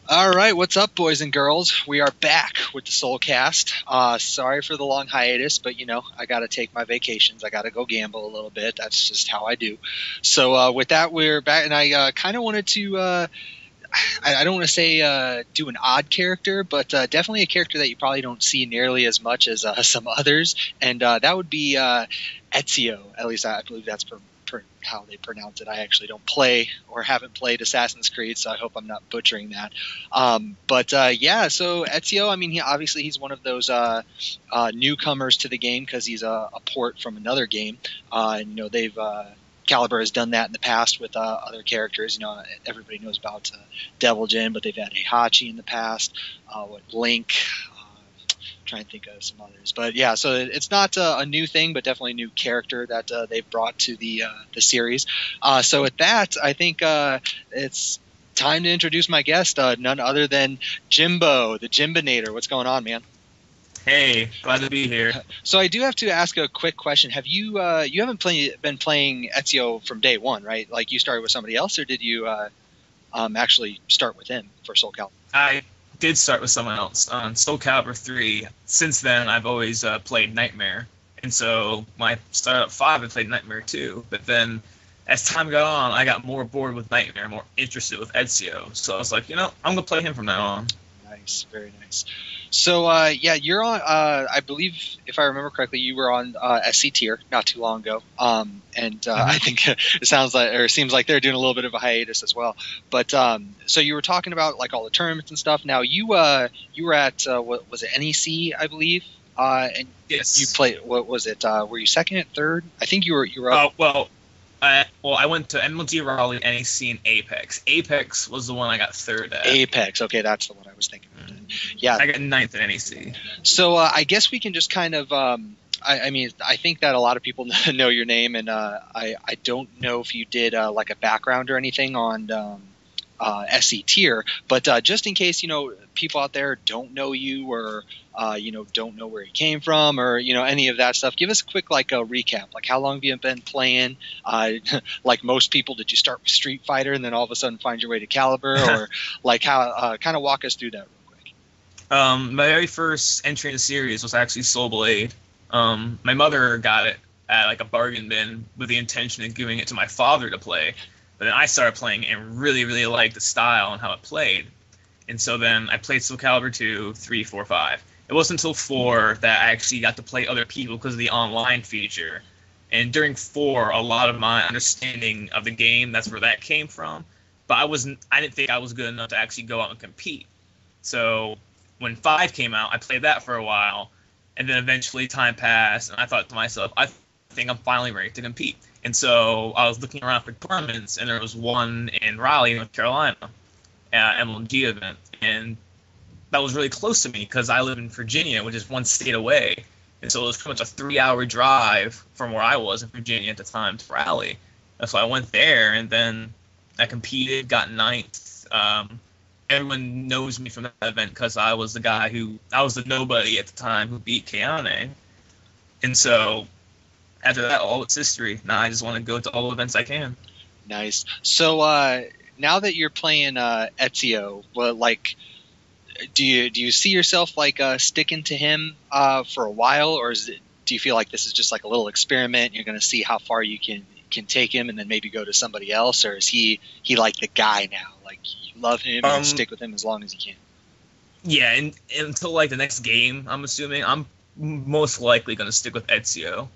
All right, what's up, boys and girls? We are back with the SoulCast. Sorry for the long hiatus, but I got to take my vacations. I got to go gamble a little bit. That's just how I do. So with that, we're back, and I kind of wanted to. I don't want to say do an odd character, but definitely a character that you probably don't see nearly as much as some others, and that would be Ezio. At least I believe that's how they pronounce it. I actually don't play or haven't played Assassin's Creed, so I hope I'm not butchering that. But yeah, so Ezio, I mean, he's one of those newcomers to the game because he's a port from another game. And they've Caliber has done that in the past with other characters. Everybody knows about Devil Jin, but they've had Heihachi in the past. Link. Trying to think of some others, but yeah, so it's not a new thing, but definitely a new character that they've brought to the series. So with that, I think it's time to introduce my guest, none other than Jimbo, the Jimbinator. What's going on, man? Hey, glad to be here. So I do have to ask a quick question. Have you you haven't been playing Ezio from day one, right? Like you started with somebody else, or did you actually start with him for Soul Calibur? I did start with someone else on Soul Calibur 3. Since then, I've always played Nightmare. And so my start at 5, I played Nightmare 2. But then as time got on, I got more bored with Nightmare, more interested with Ezio. So I was like, I'm going to play him from now on. Nice, very nice. So, yeah, you're on, I believe, if I remember correctly, you were on SC Tier not too long ago. I think it seems like they're doing a little bit of a hiatus as well. But, so you were talking about, like, all the tournaments and stuff. Now, you were at, what was it, NEC, I believe? And yes. You played, what was it, were you second, third? I think you were up. I went to MLG Raleigh, NEC, and Apex. Apex was the one I got third at. Apex, okay, that's the one I was thinking of. Yeah, I got ninth at NEC. So I guess we can just kind of. I mean, I think that a lot of people know your name, and I don't know if you did like a background or anything on SE Tier, but just in case people out there don't know you or don't know where you came from or any of that stuff, give us a quick a recap. Like, how long have you been playing? Like most people, did you start with Street Fighter and then all of a sudden find your way to Caliber, or like how kind of walk us through that real quick? My very first entry in the series was actually Soul Blade. My mother got it at like a bargain bin with the intention of giving it to my father to play. But then I started playing and really, really liked the style and how it played. And so then I played Soul Calibur 2, 3, 4, 5. It wasn't until 4 that I actually got to play other people because of the online feature. And during 4, a lot of my understanding of the game, that's where that came from. But I didn't think I was good enough to actually go out and compete. So when 5 came out, I played that for a while. And then eventually time passed, and I thought to myself, I think I'm finally ready to compete. And so I was looking around for tournaments, and there was one in Raleigh, North Carolina, MLG event. And that was really close to me because I live in Virginia, which is one state away. And so it was pretty much a 3-hour drive from where I was in Virginia at the time to Raleigh. And so I went there, and then I competed, got ninth. Everyone knows me from that event because I was the nobody at the time who beat Keane. And so after that, all it's history. Now I just want to go to all events I can. Nice. So now that you're playing Ezio, do you see yourself sticking to him for a while, or do you feel like this is just like a little experiment? You're going to see how far you can take him, and then maybe go to somebody else, or is he like the guy now? Like, you love him and stick with him as long as you can? Yeah, and until like the next game, I'm assuming I'm most likely going to stick with Ezio.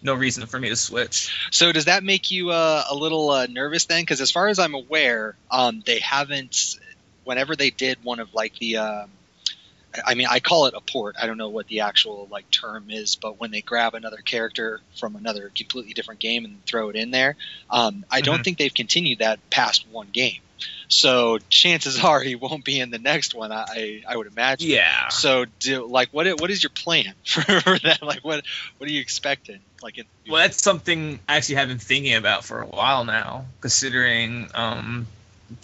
No reason for me to switch. So does that make you a little nervous then? Because as far as I'm aware, they haven't. Whenever they did one of the, I mean, I call it a port. I don't know what the actual term is, but when they grab another character from another completely different game and throw it in there, I don't think they've continued that past one game. So chances are he won't be in the next one. I would imagine. Yeah. So what is your plan for that? What are you expecting? Well, that's something I actually have been thinking about for a while now, considering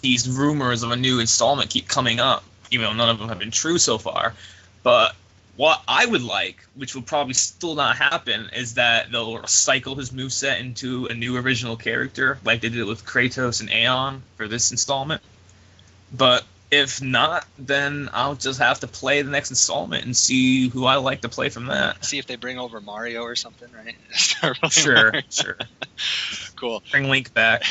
these rumors of a new installment keep coming up, even though none of them have been true so far. But what I would like, which will probably still not happen, is that they'll recycle his moveset into a new original character, like they did with Kratos and Aeon for this installment. But If not, then I'll just have to play the next installment and see who I like to play from that. See if they bring over Mario or something, right? Start playing Sure, Mario. sure. Cool. Bring Link back.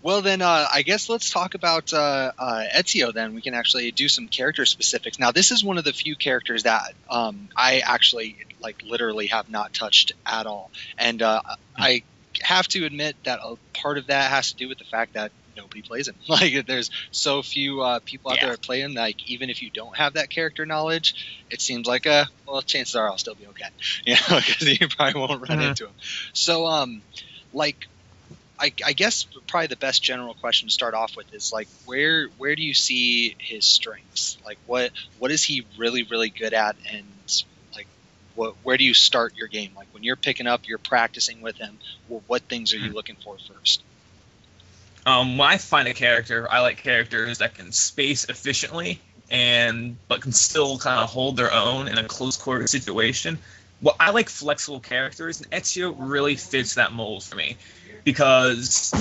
Well, then I guess let's talk about Ezio. Then we can actually do some character specifics. Now, this is one of the few characters that I actually literally have not touched at all, and I have to admit that a part of that has to do with the fact that nobody plays him. Like, there's so few people out there that play him. Like, even if you don't have that character knowledge, it seems like well, chances are I'll still be okay. Because you probably won't run into him. So, I guess probably the best general question to start off with is where do you see his strengths? Like, what is he really, really good at, and where do you start your game? Like, when you're picking up, you're practicing with him. What things are you looking for first? When I find a character, I like characters that can space efficiently but can still kind of hold their own in a close quarter situation. Well, I like flexible characters, and Ezio really fits that mold for me because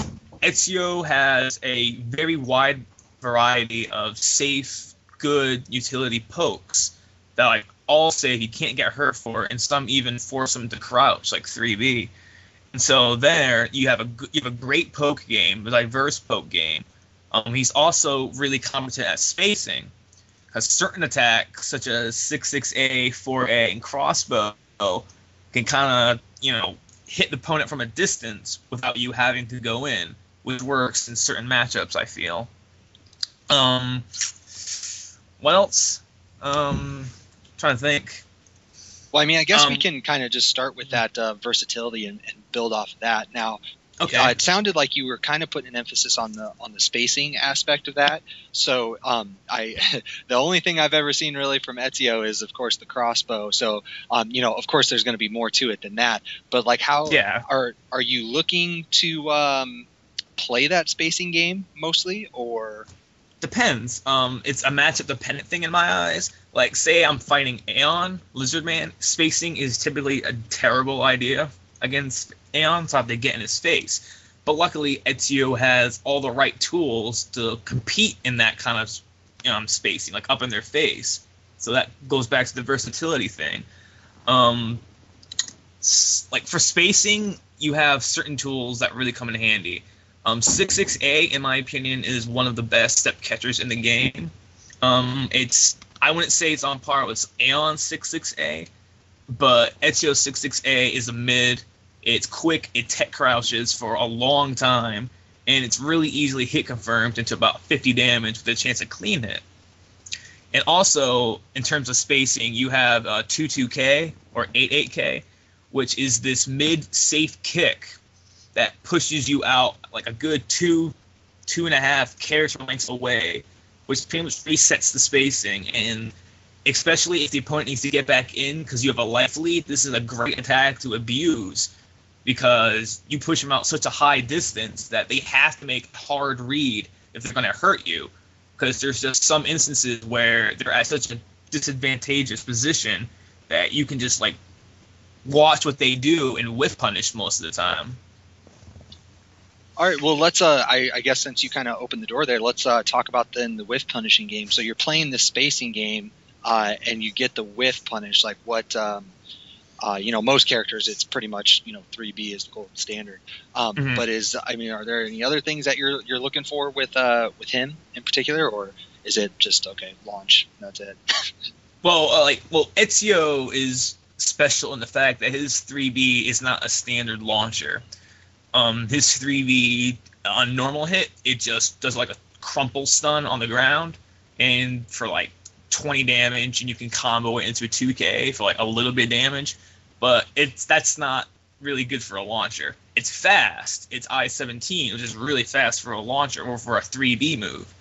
Ezio has a very wide variety of safe, good utility pokes that all say he can't get hurt for, and some even force him to crouch, like 3B. And so there you have a great poke game, a diverse poke game. He's also really competent at spacing, because certain attacks such as 6-6A, 4A, and crossbow can kind of hit the opponent from a distance without you having to go in, which works in certain matchups, I feel. What else? Trying to think. Well, I mean, I guess we can kind of just start with that versatility and build off of that. Now, okay. It sounded like you were kind of putting an emphasis on the spacing aspect of that. So, the only thing I've ever seen really from Ezio is, of course, the crossbow. So, of course, there's going to be more to it than that. But how are you looking to play that spacing game mostly, or? Depends. It's a matchup dependent thing in my eyes. Like, say I'm fighting Aeon, Lizardman, spacing is typically a terrible idea against Aeon, so I have to get in his face. But luckily, Ezio has all the right tools to compete in that kind of spacing, like up in their face. So that goes back to the versatility thing. Like for spacing, you have certain tools that really come in handy. 6-6A, in my opinion, is one of the best step catchers in the game. I wouldn't say it's on par with Aeon 6-6A, but Ezio 6-6A is a mid. It's quick, it tech crouches for a long time, and it's really easily hit confirmed into about 50 damage with a chance of clean hit. And also, in terms of spacing, you have 2-2K or 8-8K, which is this mid safe kick that pushes you out like a good 2.5 character lengths away, which pretty much resets the spacing. And especially if the opponent needs to get back in because you have a life lead, this is a great attack to abuse because you push them out such a high distance that they have to make a hard read if they're going to hurt you, because there's just some instances where they're at such a disadvantageous position that you can just watch what they do and whiff punish most of the time. All right, well, let's. I guess since you kind of opened the door there, let's talk about then the whiff punishing game. So you're playing the spacing game, and you get the whiff punish. Like what? Most characters, it's pretty much 3B is the gold standard. But are there any other things that you're looking for with him in particular, or is it just launch? That's it. Well, Ezio is special in the fact that his 3B is not a standard launcher. His 3V on normal hit, it just does a crumple stun on the ground, and for 20 damage, and you can combo it into a 2K for a little bit of damage, but that's not really good for a launcher. It's fast. It's I-17, which is really fast for a launcher or for a 3B move.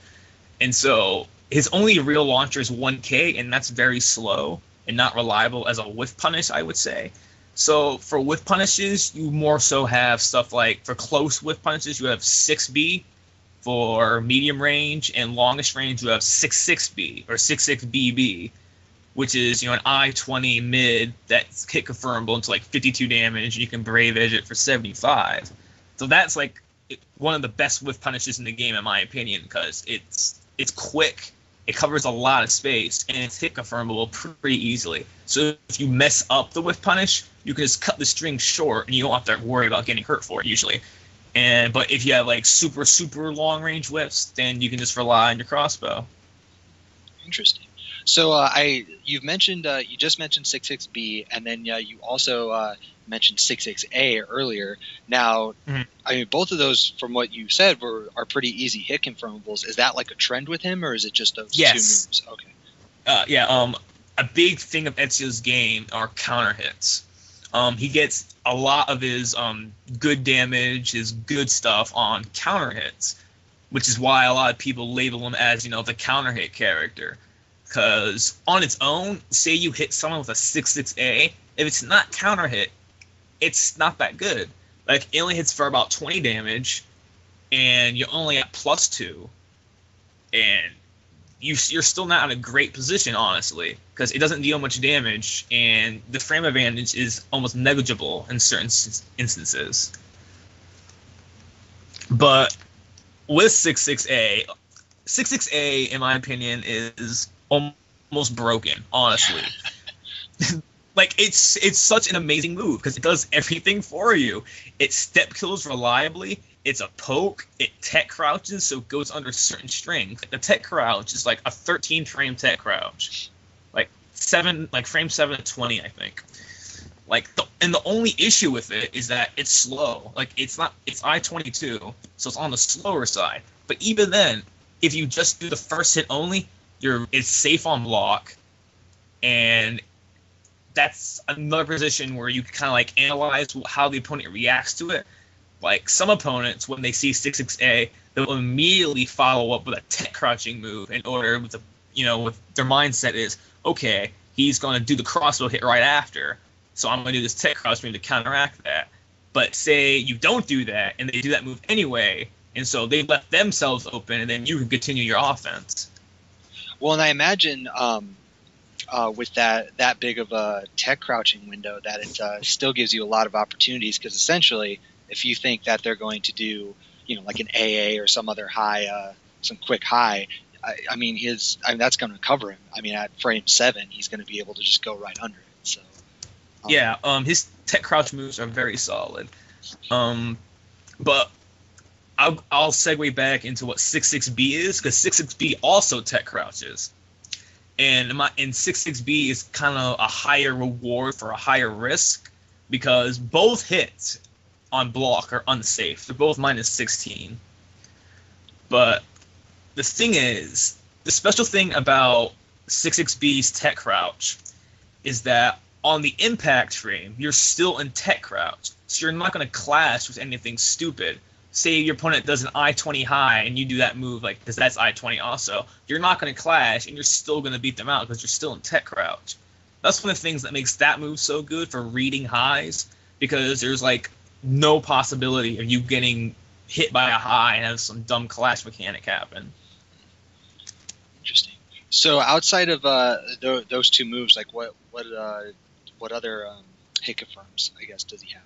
And so his only real launcher is 1K, and that's very slow and not reliable as a whiff punish, I would say. So for whiff punishes, you more so have stuff for close whiff punishes, you have 6B. For medium range and longish range, you have 6-6B or 6-6BB, which is an I-20 mid that's hit confirmable into 52 damage, and you can Brave Edge it for 75. So that's one of the best whiff punishes in the game, in my opinion, because it's quick, it covers a lot of space, and it's hit confirmable pretty easily. So if you mess up the whiff punish, you can just cut the string short, and you don't have to worry about getting hurt for it usually. But if you have like super long range whiffs, then you can just rely on your crossbow. Interesting. So you just mentioned 66B, and then you also mentioned 66A earlier. Now, I mean, both of those, from what you said, are pretty easy hit confirmables. Is that like a trend with him, or is it just those two moves? Okay. A big thing of Ezio's game are counter hits. He gets a lot of his good damage, his good stuff on counter hits, which is why a lot of people label him as, the counter hit character. Because on its own, say you hit someone with a 66A, if it's not counter hit, it's not that good. Like, it only hits for about 20 damage, and you're only at +2, and you're still not in a great position, honestly, because it doesn't deal much damage, and the frame advantage is almost negligible in certain instances. But with 66A, 66A, in my opinion, is almost broken, honestly. Like, it's such an amazing move because it does everything for you. It step kills reliably. It's a poke. It tech crouches, so it goes under certain strings. The tech crouch is like a 13 frame tech crouch, like frame 7 to 20, I think. And the only issue with it is that it's slow. Like, it's I-22, so it's on the slower side. But even then, if you just do the first hit only, it's safe on block, and that's another position where you can kind of like analyze how the opponent reacts to it. Like, some opponents, when they see 66A, they'll immediately follow up with a tech crouching move in order with their mindset is, okay, he's going to do the crossbow hit right after, so I'm going to do this tech crouch move to counteract that. But say you don't do that, and they do that move anyway, and so they left themselves open, and then you can continue your offense. Well, and I imagine with that big of a tech crouching window that it still gives you a lot of opportunities, because essentially, if you think that they're going to do, like an AA or some other high, some quick high, I mean, that's going to cover him. I mean, at frame 7, he's going to be able to just go right under it. So his tech crouch moves are very solid. But I'll segue back into what 66B is, because 66B also tech crouches. And 66B is kind of a higher reward for a higher risk, because both hits on block are unsafe. They're both -16. But the thing is, the special thing about 66B's tech crouch is that on the impact frame, you're still in tech crouch, so you're not going to clash with anything stupid. Say your opponent does an I-20 high and you do that move, like, because that's I-20 also, you're not going to clash and you're still going to beat them out because you're still in tech crouch. That's one of the things that makes that move so good for reading highs, because there's like no possibility of you getting hit by a high and have some dumb clash mechanic happen. Interesting. So outside of those two moves, like what other hit confirms, I guess, does he have?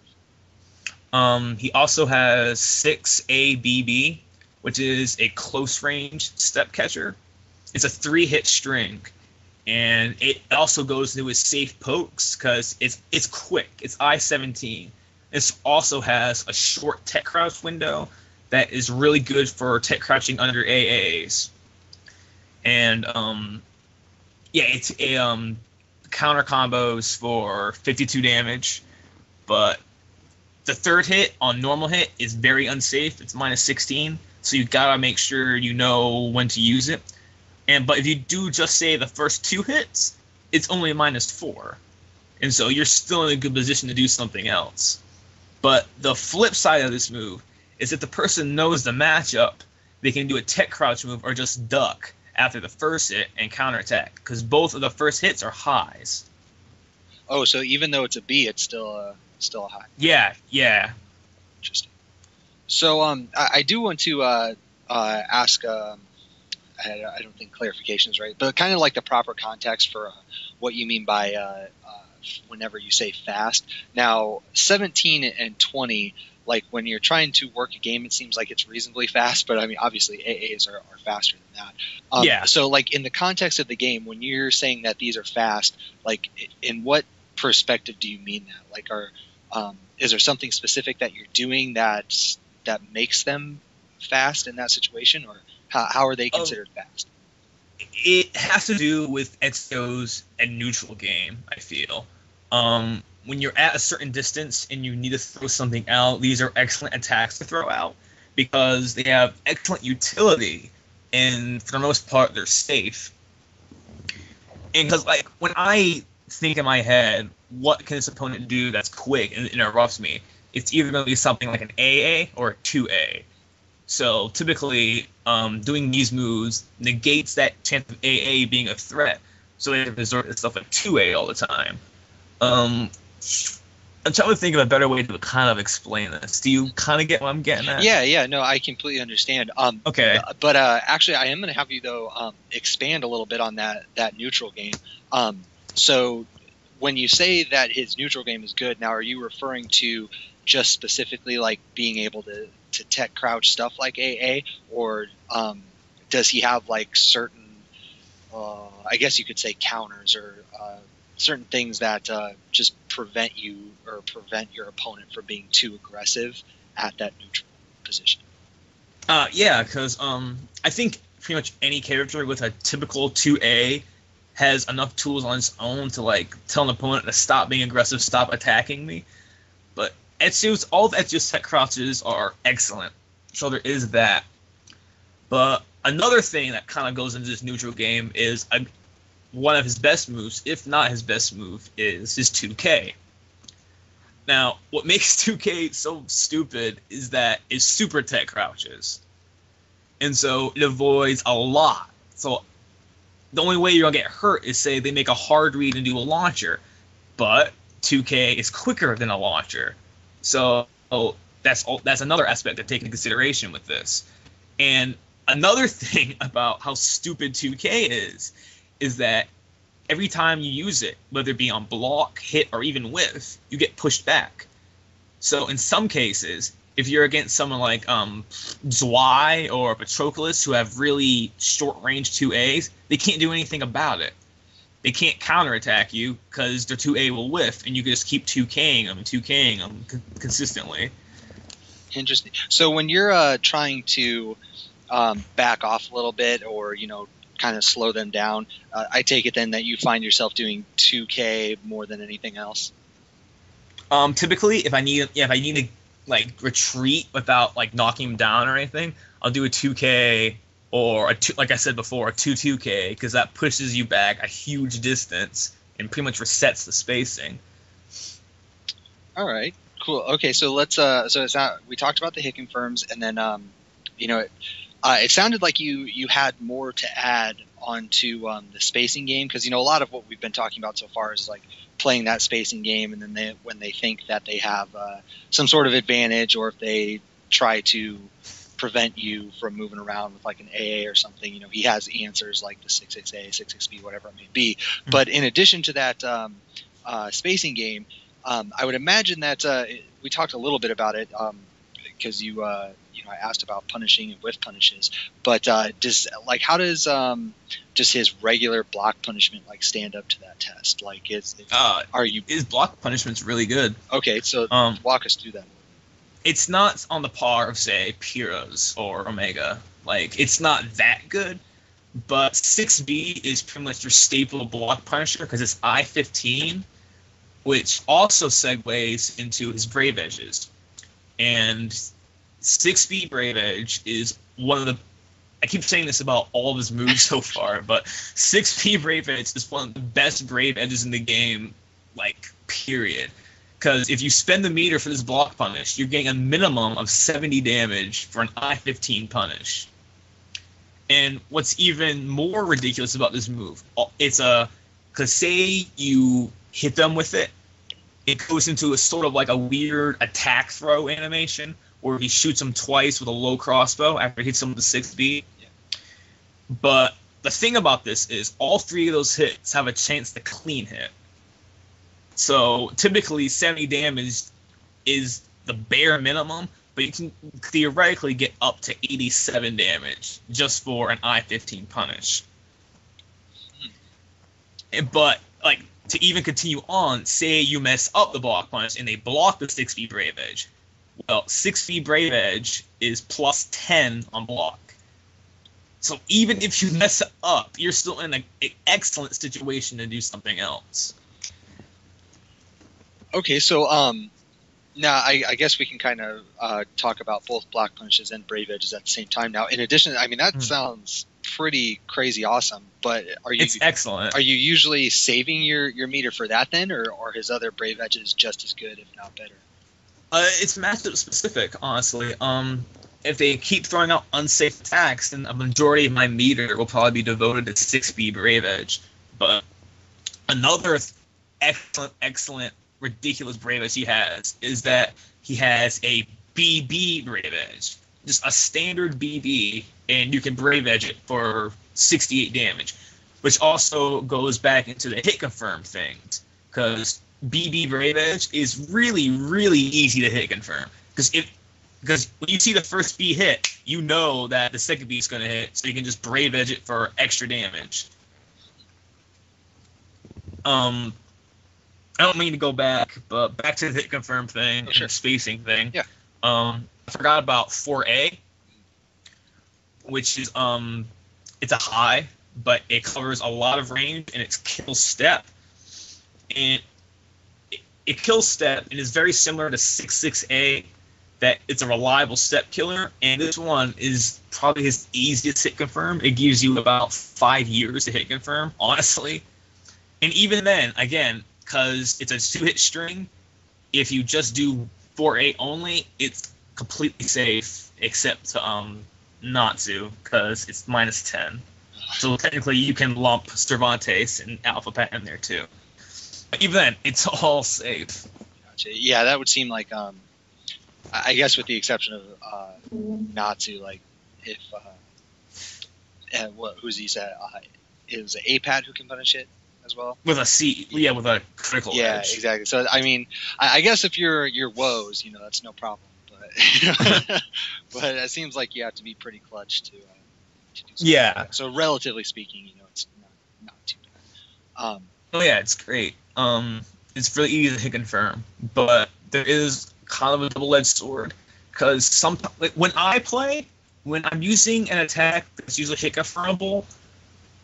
He also has 6ABB, which is a close range step catcher. It's a 3-hit string, and it also goes into his safe pokes because it's quick. It's I-17. It also has a short tech crouch window that is really good for tech crouching under AAs. And it's a counter combos for 52 damage, but the third hit on normal hit is very unsafe. It's -16, so you gotta make sure you know when to use it. But if you do just say the first 2 hits, it's only a -4, and so you're still in a good position to do something else. But the flip side of this move is if the person knows the matchup, they can do a tech crouch move or just duck after the first hit and counterattack, because both of the first hits are highs. Oh, so even though it's a B, it's still a high. Yeah. Interesting. So I do want to ask. I don't think clarification is right, but kind of like the proper context for what you mean by whenever you say fast. Now, 17 and 20 like when you're trying to work a game, it seems like it's reasonably fast, but I mean, obviously AAs are faster than that. Yeah. So like in the context of the game, when you're saying that these are fast, like in what perspective do you mean that? Like, is there something specific that you're doing that makes them fast in that situation, or how are they considered fast? It has to do with Ezio's and neutral game, I feel. When you're at a certain distance and you need to throw something out, these are excellent attacks to throw out because they have excellent utility, and for the most part, they're safe. And because, like, when I think in my head, what can this opponent do that's quick and interrupts me, it's either going to be something like an AA or a 2A. So typically, doing these moves negates that chance of AA being a threat. So they have to resort to stuff like 2A all the time. I'm trying to think of a better way to kind of explain this. Do you kind of get what I'm getting at? Yeah, no, I completely understand. Okay. But actually, I am going to have you, though, expand a little bit on that neutral game. So when you say that his neutral game is good, now are you referring to just specifically like being able to tech crouch stuff like AA, or does he have like certain, I guess you could say counters or certain things that just prevent you or prevent your opponent from being too aggressive at that neutral position? Yeah, because I think pretty much any character with a typical 2A has enough tools on its own to like tell an opponent to stop being aggressive, stop attacking me. But all of Ezio's tech crouches are excellent, so there is that. But another thing that kind of goes into this neutral game is one of his best moves, if not his best move, is his 2K. Now, what makes 2K so stupid is that it's super tech crouches. And so it avoids a lot. So the only way you're going to get hurt is, say, they make a hard read and do a launcher. But 2K is quicker than a launcher. So that's another aspect to take into consideration with this. And another thing about how stupid 2K is that every time you use it, whether it be on block, hit, or even whiff, you get pushed back. So in some cases, if you're against someone like Zwei or Patroclus, who have really short-range 2As, they can't do anything about it. They can't counterattack you because their 2A will whiff, and you can just keep 2K'ing them consistently. Interesting. So when you're trying to back off a little bit, or kind of slow them down, I take it then that you find yourself doing 2K more than anything else. Typically, if I need to like retreat without like knocking them down or anything, I'll do a 2K or like I said before, a 2-2K, because that pushes you back a huge distance and pretty much resets the spacing. All right, cool. Okay, so let's we talked about the hit confirms, and then it sounded like you had more to add onto the spacing game, because a lot of what we've been talking about so far is like playing that spacing game, and then when they think that they have some sort of advantage, or if they try to prevent you from moving around with like an AA or something, he has answers like the 6-6A, 6-6B, whatever it may be. Mm-hmm. But in addition to that spacing game, I would imagine that we talked a little bit about it because I asked about punishing and whiff punishes, but how does just his regular block punishment like stand up to that test? Like, his block punishment's really good. Okay, so walk us through that. It's not on the par of, say, Pyra's or Omega. Like, it's not that good, but 6B is pretty much your staple block punisher because it's I-15, which also segues into his Brave Edges. And 6B Brave Edge is one of the... I keep saying this about all of his moves so far, but 6B Brave Edge is one of the best Brave Edges in the game, like, period. Because if you spend the meter for this block punish, you're getting a minimum of 70 damage for an I-15 punish. And what's even more ridiculous about this move, because say you hit them with it, it goes into a sort of like a weird attack throw animation, where he shoots them twice with a low crossbow after he hits them with the 6B. Yeah. But the thing about this is all three of those hits have a chance to clean hit. So typically 70 damage is the bare minimum, but you can theoretically get up to 87 damage just for an I-15 punish. But, like, to even continue on, say you mess up the block punish and they block the 6B Brave Edge. Well, 6B Brave Edge is plus 10 on block. So even if you mess it up, you're still in an excellent situation to do something else. Okay, so now I guess we can kind of talk about both block punishes and brave edges at the same time. Now, in addition, I mean that sounds pretty crazy awesome. But it's excellent. Are you usually saving your meter for that then, or his other brave edges just as good, if not better? It's matchup specific, honestly. If they keep throwing out unsafe attacks, then a majority of my meter will probably be devoted to 6B Brave Edge. But another excellent, ridiculous Brave Edge he has is that he has a BB Brave Edge. Just a standard BB, and you can Brave Edge it for 68 damage. Which also goes back into the hit confirm things. Because BB Brave Edge is really, really easy to hit confirm. Because when you see the first B hit, you know that the second B is going to hit, so you can just Brave Edge it for extra damage. I don't mean to go back, but back to the hit confirm thing and the spacing thing. Yeah. I forgot about 4A, which is it's a high, but it covers a lot of range and it's kill step. And it kills step and is very similar to 6.6A. That it's a reliable step killer, and this one is probably his easiest hit confirm. It gives you about 5 years to hit confirm, honestly. And even then, again, because it's a 2-hit string, if you just do 4-8 only, it's completely safe, except not to, because it's minus 10. So technically, you can lump Cervantes and Alpha Pat in there too. But even then, it's all safe. Gotcha. Yeah, that would seem like I guess with the exception of Natsu, like if who's he said it was an APAT who can punish it as well with a C, yeah, with a critical edge. Exactly. So I mean, I guess if you're woes, that's no problem. But but it seems like you have to be pretty clutch to do something like that. So relatively speaking, it's not too bad. Oh yeah, it's great. It's really easy to hit confirm, but there is kind of a double-edged sword, because when I'm using an attack that's usually hit confirmable,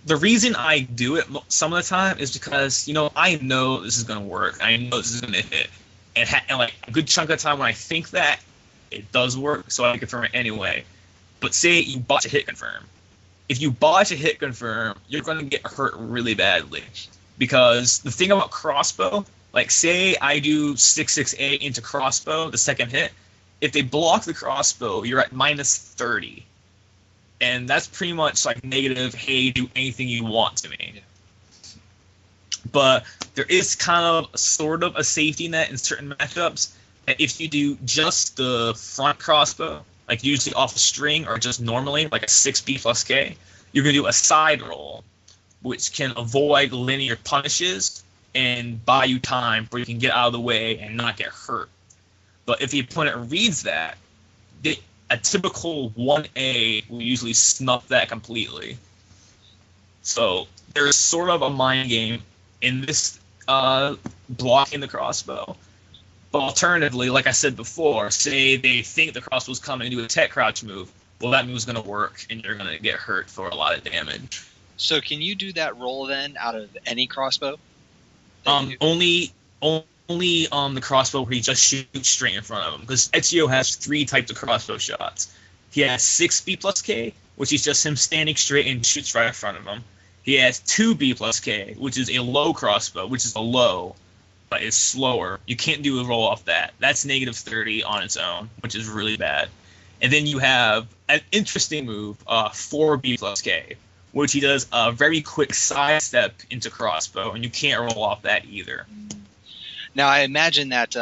the reason I do it some of the time is because I know this is going to work, I know this is going to hit, and like a good chunk of the time when I think that it does work, so I confirm it anyway. But say you botch a hit confirm. If you botch a hit confirm, you're going to get hurt really badly, because the thing about crossbow, like, say I do 6.6A into crossbow, the second hit. If they block the crossbow, you're at minus 30. And that's pretty much like negative, hey, do anything you want to me. Yeah. But there is kind of sort of a safety net in certain matchups. That if you do just the front crossbow, like usually off a string or just normally, like a 6B plus K, you're going to do a side roll, which can avoid linear punishes and buy you time where you can get out of the way and not get hurt. But if the opponent reads that, a typical 1A will usually snuff that completely. So there's sort of a mind game in this blocking the crossbow. But alternatively, like I said before, say they think the crossbow's coming to do a tech crouch move. Well, that move's going to work, and you're going to get hurt for a lot of damage. So can you do that roll then out of any crossbow? Only on the crossbow where he just shoots straight in front of him. Because Ezio has 3 types of crossbow shots. He has 6B plus K, which is just him standing straight and shoots right in front of him. He has 2B plus K, which is a low crossbow, which is a low, but it's slower. You can't do a roll off that. That's negative 30 on its own, which is really bad. And then you have an interesting move, 4B plus K, which he does a very quick sidestep into crossbow, and you can't roll off that either. Now, I imagine that,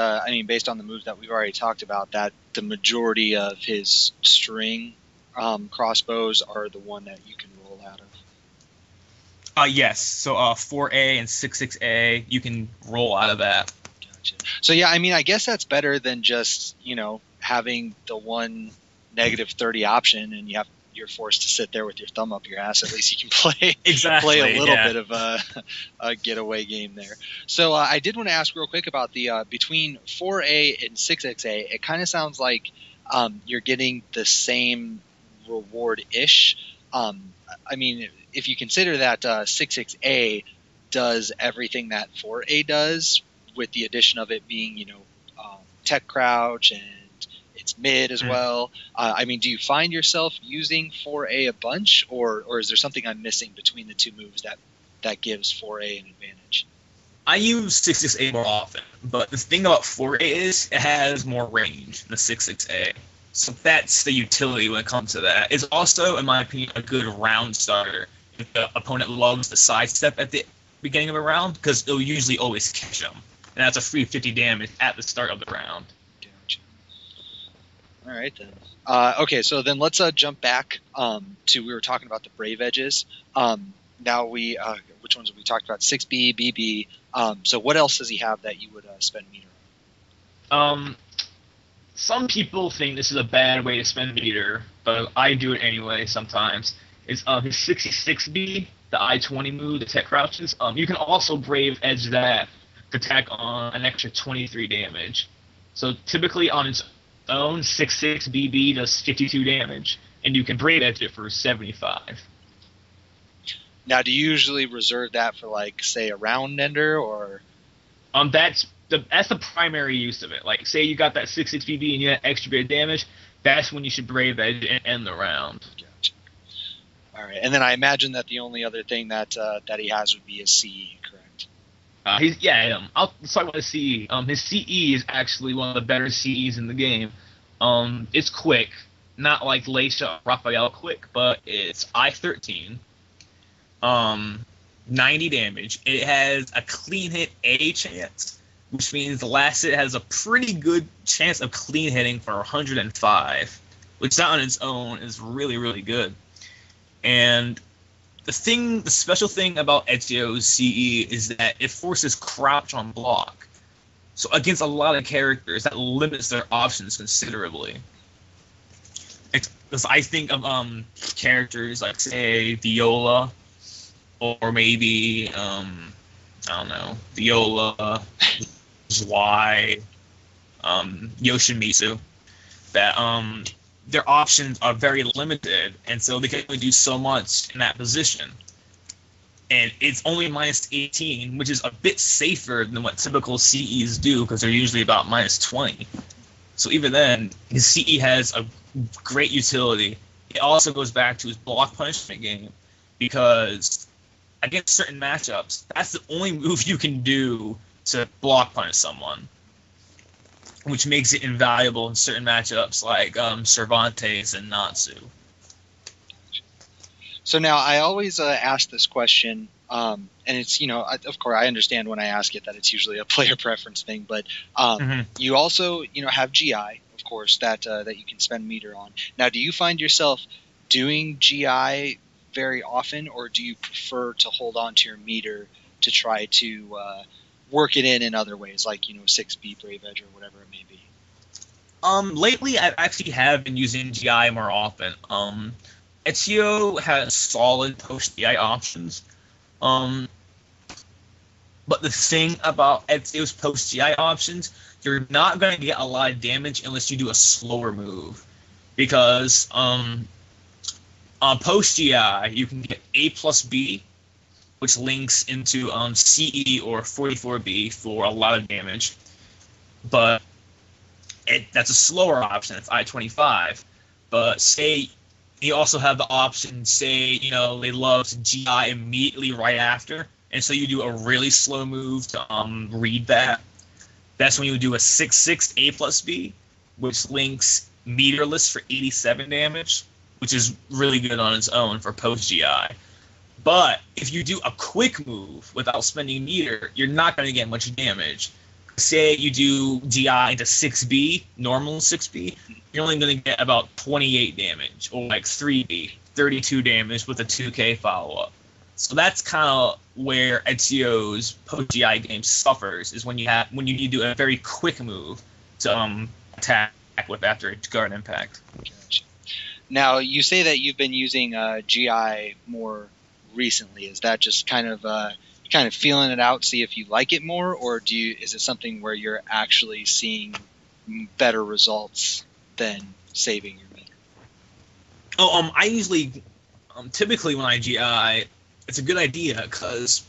based on the moves that we've already talked about, that the majority of his string crossbows are the one that you can roll out of. Yes. So 4A and 6.6A, you can roll out of that. Gotcha. So yeah, I mean, I guess that's better than just, having the one -30 option and you're forced to sit there with your thumb up your ass. At least you can play Exactly, play a little bit of a getaway game there. So I did want to ask real quick about the between 4A and 6XA. It kind of sounds like you're getting the same reward-ish. I mean, if you consider that 6XA does everything that 4A does, with the addition of it being, tech crouch and it's mid as well. I mean, do you find yourself using 4A a bunch, or is there something I'm missing between the two moves that gives 4A an advantage? I use 668 more often, but the thing about 4A is it has more range than the 668. So that's the utility when it comes to that. It's also, in my opinion, a good round starter if the opponent loves the sidestep at the beginning of a round, because it'll usually always catch them. And that's a free 50 damage at the start of the round. Gotcha. All right, then. Okay, so then let's jump back to, we were talking about the Brave Edges. Now which ones have we talked about? 6B, BB. So what else does he have that you would spend meter on? Some people think this is a bad way to spend meter, but I do it anyway sometimes. It's his 66B, the I-20 move, the tech crouches. You can also Brave Edge that to tack on an extra 23 damage. So typically on its own, 66 BB does 52 damage, and you can Brave Edge it for 75. Now, do you usually reserve that for, like, say, a round ender, or? That's the primary use of it. Like, say you got that 66 BB and you had extra bit of damage, that's when you should Brave Edge and end the round. Gotcha. All right, and then I imagine that the only other thing that he has would be his CE, correct? I'll talk about his CE. His CE is actually one of the better CEs in the game. It's quick, not like Leisha Raphael quick, but it's I-13. 90 damage. It has a clean hit A chance, which means the last hit has a pretty good chance of clean hitting for 105, which that on its own is really, really good. And the special thing about Ezio's CE is that it forces crouch on block. So against a lot of characters, that limits their options considerably. Because I think of characters like, say, Viola, or maybe, I don't know, Viola, Zwei, Yoshimitsu, that their options are very limited, and so they can only do so much in that position. And it's only minus 18, which is a bit safer than what typical CEs do, because they're usually about minus 20. So even then, his CE has a great utility. It also goes back to his block punishment game, because against certain matchups, that's the only move you can do to block punish someone, which makes it invaluable in certain matchups like Cervantes and Natsu. So now I always ask this question, and it's, of course I understand when I ask it that it's usually a player preference thing, but you also, have GI, of course, that you can spend meter on. Now, do you find yourself doing GI very often, or do you prefer to hold on to your meter to try to work it in other ways, like 6B Brave Edge or whatever it may be? Lately I actually have been using GI more often. Ezio has solid post-GI options. But the thing about Ezio's post-GI options, you're not going to get a lot of damage unless you do a slower move. Because on post-GI, you can get A plus B, which links into CE or 44B for a lot of damage. But that's a slower option. It's I-25. But say you also have the option, say, they love to GI immediately right after, and so you do a really slow move to read that. That's when you do a 6/6 A plus B, which links meterless for 87 damage, which is really good on its own for post-GI. But if you do a quick move without spending meter, you're not going to get much damage. Say you do GI into 6B, normal 6B, you're only going to get about 28 damage, or like 3B, 32 damage with a 2k follow-up. So that's kind of where Ezio's post-GI game suffers, is when you need to do a very quick move to attack with after a guard impact. Gotcha. Now, you say that you've been using GI more recently. Is that just kind of feeling it out, see if you like it more, or is it something where you're actually seeing better results than saving your meter? I usually, typically when I GI, it's a good idea because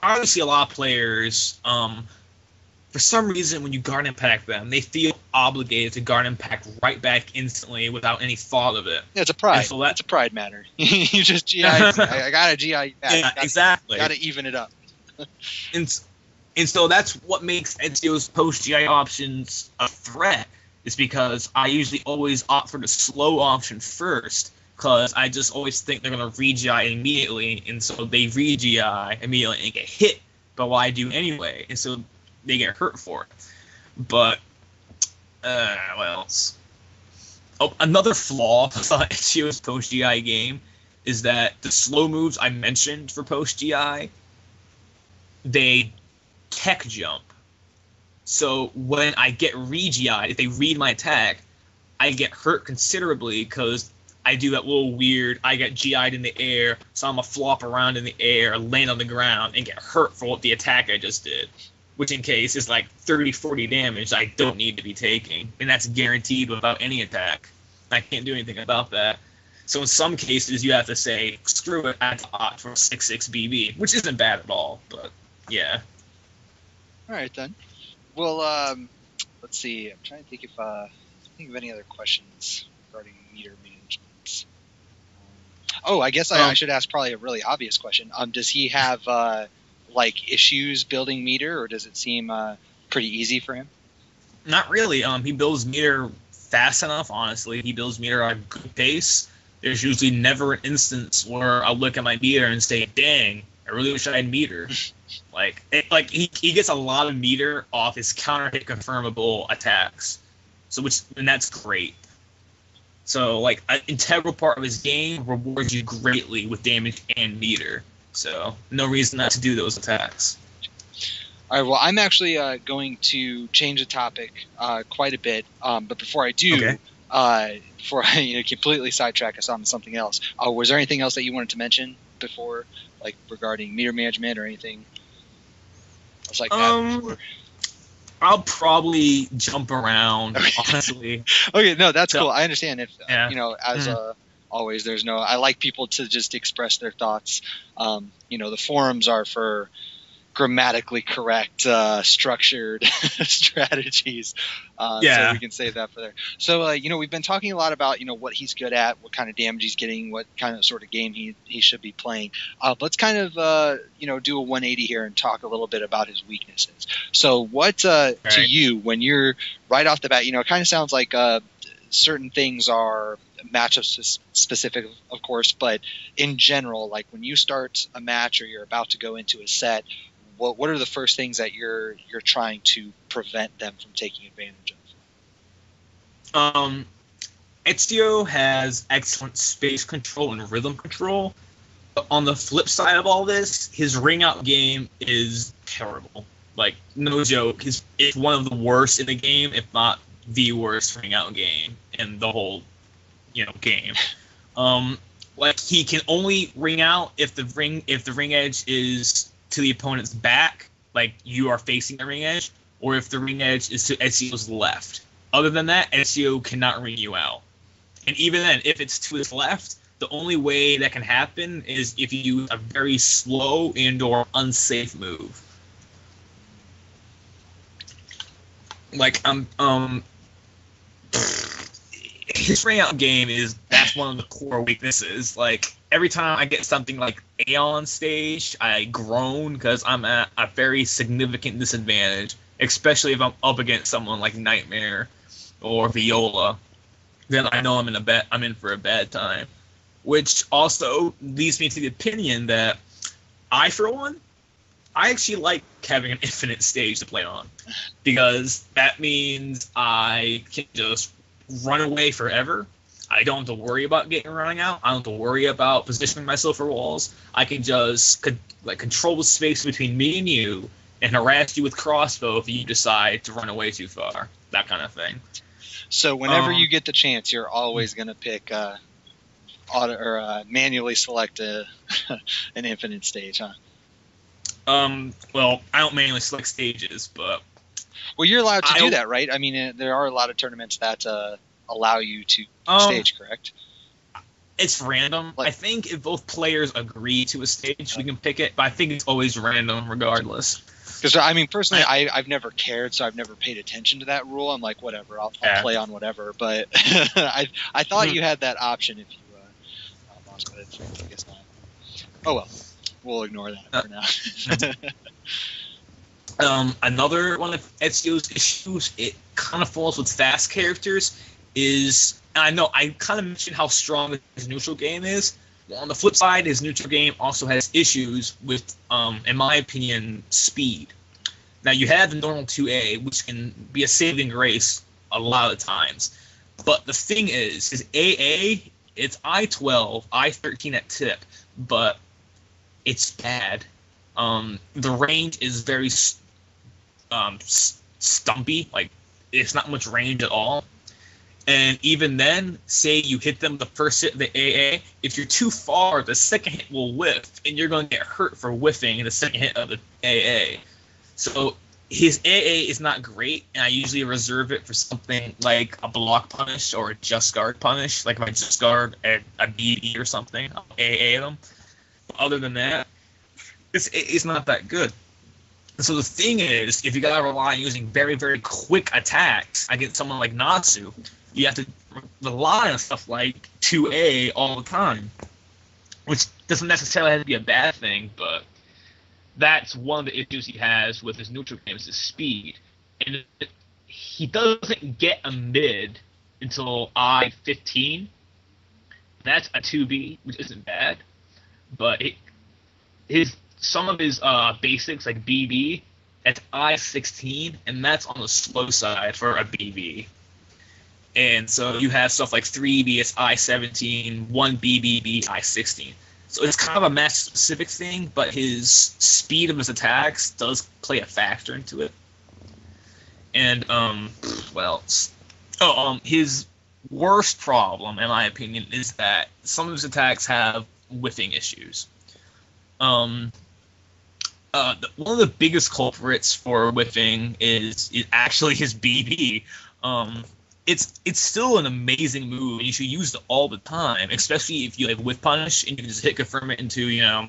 I see a lot of players, for some reason, when you guard impact them, they feel obligated to guard impact right back instantly without any thought of it. Yeah, it's a pride. So it's a pride matter. You just GI. I got to GI back. Yeah, exactly. Got to even it up. and so that's what makes Ezio's post-GI options a threat, is because I usually always opt for the slow option first, because I just always think they're going to re-GI immediately, and so they re-GI immediately and get hit by what I do anyway, and so they get hurt for it. But, what else? Oh, another flaw about Ezio's post-GI game is that the slow moves I mentioned for post-GI, they tech jump. So when I get re-GI'd, if they read my attack, I get hurt considerably because I do that little weird, I get GI'd in the air, so I'm going to flop around in the air, land on the ground, and get hurt for what the attack I just did. Which in case is like 30, 40 damage I don't need to be taking. And that's guaranteed without any attack. I can't do anything about that. So in some cases you have to say, screw it, I have to opt for 6/6 BB, which isn't bad at all, but yeah. Alright then. Well, let's see. I'm trying to think if think of any other questions regarding meter management. I guess I should ask probably a really obvious question. Does he have issues building meter, or does it seem pretty easy for him? Not really. He builds meter fast enough, honestly. He builds meter at a good pace. There's usually never an instance where I'll look at my meter and say, dang, I really wish I had meter. He gets a lot of meter off his counter hit confirmable attacks. And that's great. So an integral part of his game rewards you greatly with damage and meter. So no reason not to do those attacks. All right. Well, I'm actually going to change the topic quite a bit. But before I do, before I completely sidetrack us on something else, was there anything else that you wanted to mention before, regarding meter management or anything else like that? Before? I'll probably jump around, honestly. Okay. No, that's cool. I understand if as always, I like people to just express their thoughts. The forums are for grammatically correct, structured strategies. So we can save that for there. So, we've been talking a lot about, what he's good at, what kind of damage he's getting, what kind of sort of game he should be playing. Let's kind of, do a 180 here and talk a little bit about his weaknesses. So what, to you, when you're right off the bat, it kind of sounds like, certain things are matchup specific, of course, but in general, when you start a match or you're about to go into a set, what are the first things that you're trying to prevent them from taking advantage of? Ezio has excellent space control and rhythm control. But on the flip side of all this, his ring out game is terrible. No joke. It's one of the worst in the game, if not the worst ring out game in the whole game. He can only ring out if the ring edge is to the opponent's back, you are facing the ring edge, or if the ring edge is to Ezio's left. Other than that, Ezio cannot ring you out. And even then, if it's to his left, the only way that can happen is if you use a very slow and/or unsafe move. His ring out game that's one of the core weaknesses. Every time I get something like A on stage, I groan because I'm at a very significant disadvantage, especially if I'm up against someone like Nightmare or Viola. Then I know I'm in for a bad time. Which also leads me to the opinion that I, for one, I actually like having an infinite stage to play on, because that means I can just run away forever. I don't have to worry about getting running out. I don't have to worry about positioning myself for walls. I can just control the space between me and you and harass you with crossbow if you decide to run away too far. That kind of thing. So whenever you get the chance, you're always going to pick manually select an infinite stage, huh? Well, I don't manually select stages, but... Well, you're allowed to do that, right? I mean, there are a lot of tournaments that allow you to stage, correct? It's random. I think if both players agree to a stage, we can pick it, but I think it's always random regardless. Because, I mean, personally, I've never cared, so I've never paid attention to that rule. I'm like, whatever, I'll play on whatever. But I thought you had that option if you lost, but I guess not. Oh, well. We'll ignore that for now. Another one of Ezio's issues, it kind of falls with fast characters, is, and I know I kind of mentioned how strong his neutral game is. Well, on the flip side, his neutral game also has issues with, in my opinion, speed. Now, you have the normal 2A, which can be a saving grace a lot of times. But the thing is, his AA, it's I-12, I-13 at tip, but it's bad. The range is very stumpy. Like, it's not much range at all. And even then, say you hit them the first hit of the AA, if you're too far, the second hit will whiff, and you're going to get hurt for whiffing the second hit of the AA. So his AA is not great, and I usually reserve it for something like a block punish or a just guard punish. Like if I just guard a BB or something, I'll AA them. But other than that, it's not that good. And so the thing is, if you gotta rely on using very, very quick attacks against someone like Natsu, you have to rely on stuff like 2A all the time, which doesn't necessarily have to be a bad thing, but that's one of the issues he has with his neutral games is speed. And he doesn't get a mid until I-15. That's a 2B, which isn't bad, but some of his basics, like BB, that's I-16, and that's on the slow side for a BB. And so you have stuff like 3B, it's I-17, 1BBB, I-16. So it's kind of a match-specific thing, but his speed of his attacks does play a factor into it. And, what else? His worst problem, in my opinion, is that some of his attacks have whiffing issues. One of the biggest culprits for whiffing is actually his BB. It's still an amazing move, and you should use it all the time, especially if you like whiff punish and you can just hit confirm it into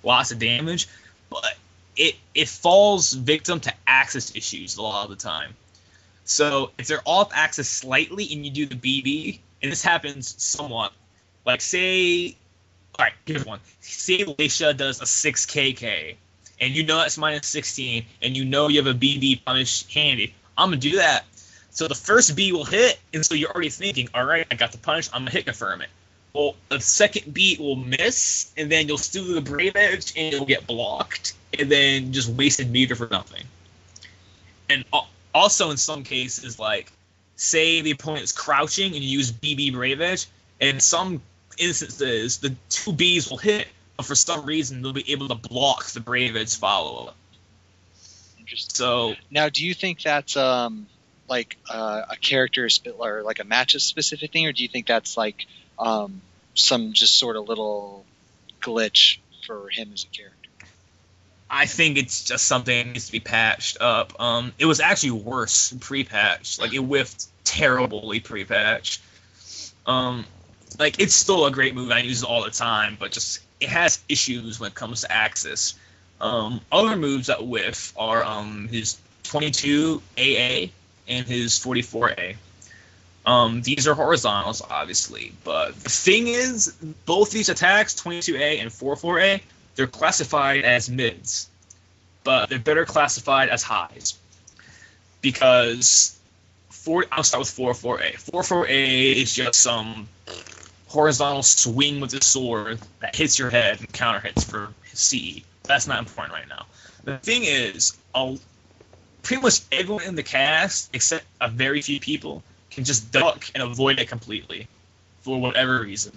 lots of damage. But it falls victim to axis issues a lot of the time. So if they're off axis slightly and you do the BB, and this happens somewhat, like say, all right, here's one. Say Leisha does a 6KK, and you know that's minus 16, and you know you have a BB punish handy. I'm going to do that. So the first B will hit, and so you're already thinking, all right, I got the punish, I'm going to hit confirm it. Well, the second B will miss, and then you'll still do the Brave Edge, and it'll get blocked, and then just wasted meter for nothing. And also in some cases, like, say the opponent is crouching, and you use BB Brave Edge, and in some instances, the two Bs will hit, but for some reason, they'll be able to block the Brave Edge follow-up. Interesting. So now, do you think that's like a character or like a matches specific thing, or do you think that's like some just sort of little glitch for him as a character? I think it's just something that needs to be patched up. It was actually worse pre-patch. Like, it whiffed terribly pre-patch. Like, it's still a great move. I use it all the time, but just it has issues when it comes to axis. Other moves that whiff are his 22 AA and his 44A. These are horizontals, obviously, but the thing is, both these attacks, 22A and 44A, they're classified as mids, but they're better classified as highs. Because I'll start with 44A. 44A is just some horizontal swing with the sword that hits your head and counter hits for CE. That's not important right now. The thing is, pretty much everyone in the cast, except a very few people, can just duck and avoid it completely. for whatever reason.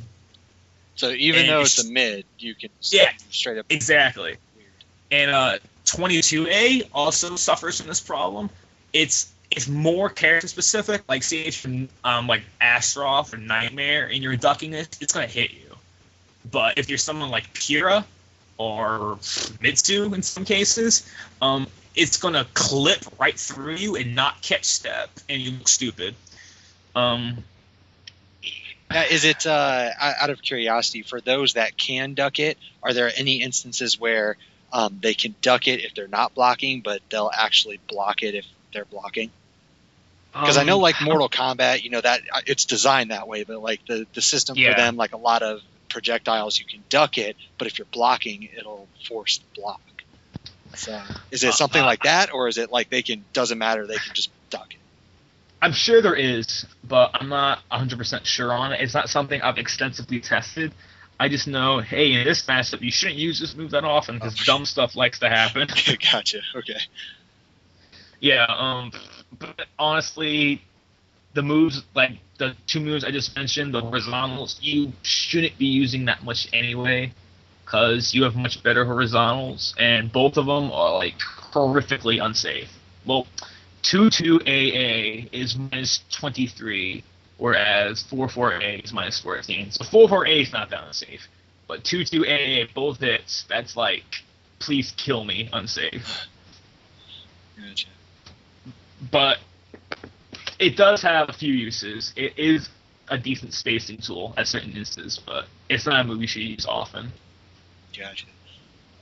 So even though it's a mid, you can straight up. Exactly. Weird. And 22A also suffers from this problem. It's more character specific. Like say it's from like Astroth or Nightmare, and you're ducking it, it's gonna hit you. But if you're someone like Pyrrha or Mitsu in some cases, it's gonna clip right through you and not catch step, and you look stupid. Now, is it out of curiosity, for those that can duck it, are there any instances where they can duck it if they're not blocking, but they'll actually block it if they're blocking? Because I know, like Mortal Kombat, that it's designed that way, but like the system for them, like a lot of projectiles, you can duck it, but if you're blocking, it'll force the block. So, is it something like that, or is it like doesn't matter, they can just duck it? I'm sure there is, but I'm not 100% sure on it. It's not something I've extensively tested. I just know, hey, in this matchup, you shouldn't use this move that often because dumb stuff likes to happen. Gotcha. Okay. Yeah. But honestly, the moves, like the two moves I just mentioned, the horizontals, you shouldn't be using that much anyway, because you have much better horizontals, and both of them are like horrifically unsafe. Well, 22AA is minus 23, whereas 44A is minus 14. So 44A is not that unsafe, but 22AA, both hits, that's like, please kill me unsafe. Gotcha. But it does have a few uses. It is a decent spacing tool at certain instances, but it's not a move you should use often. Gotcha.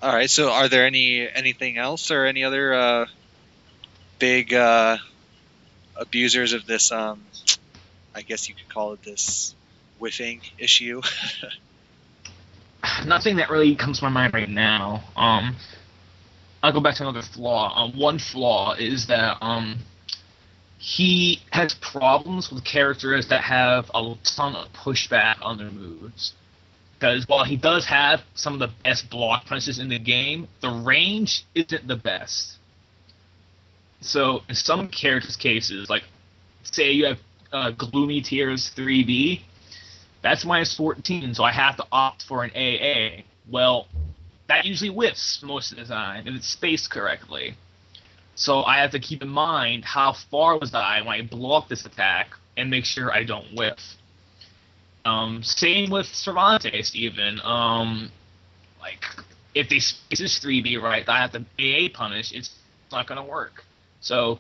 All right. So, are there anything else or any other big abusers of this? I guess you could call it this whiffing issue. Nothing that really comes to my mind right now. I'll go back to another flaw. One flaw is that he has problems with characters that have a ton of pushback on their moves. Because while he does have some of the best block punches in the game, the range isn't the best. So in some characters' cases, like say you have Gloomy Tears 3B, that's minus 14, so I have to opt for an AA. Well, that usually whiffs most of the time, and it's spaced correctly. So I have to keep in mind how far was I when I block this attack and make sure I don't whiff. Same with Cervantes even. Like, if they space this 3B right, I have to AA punish, it's not going to work. So,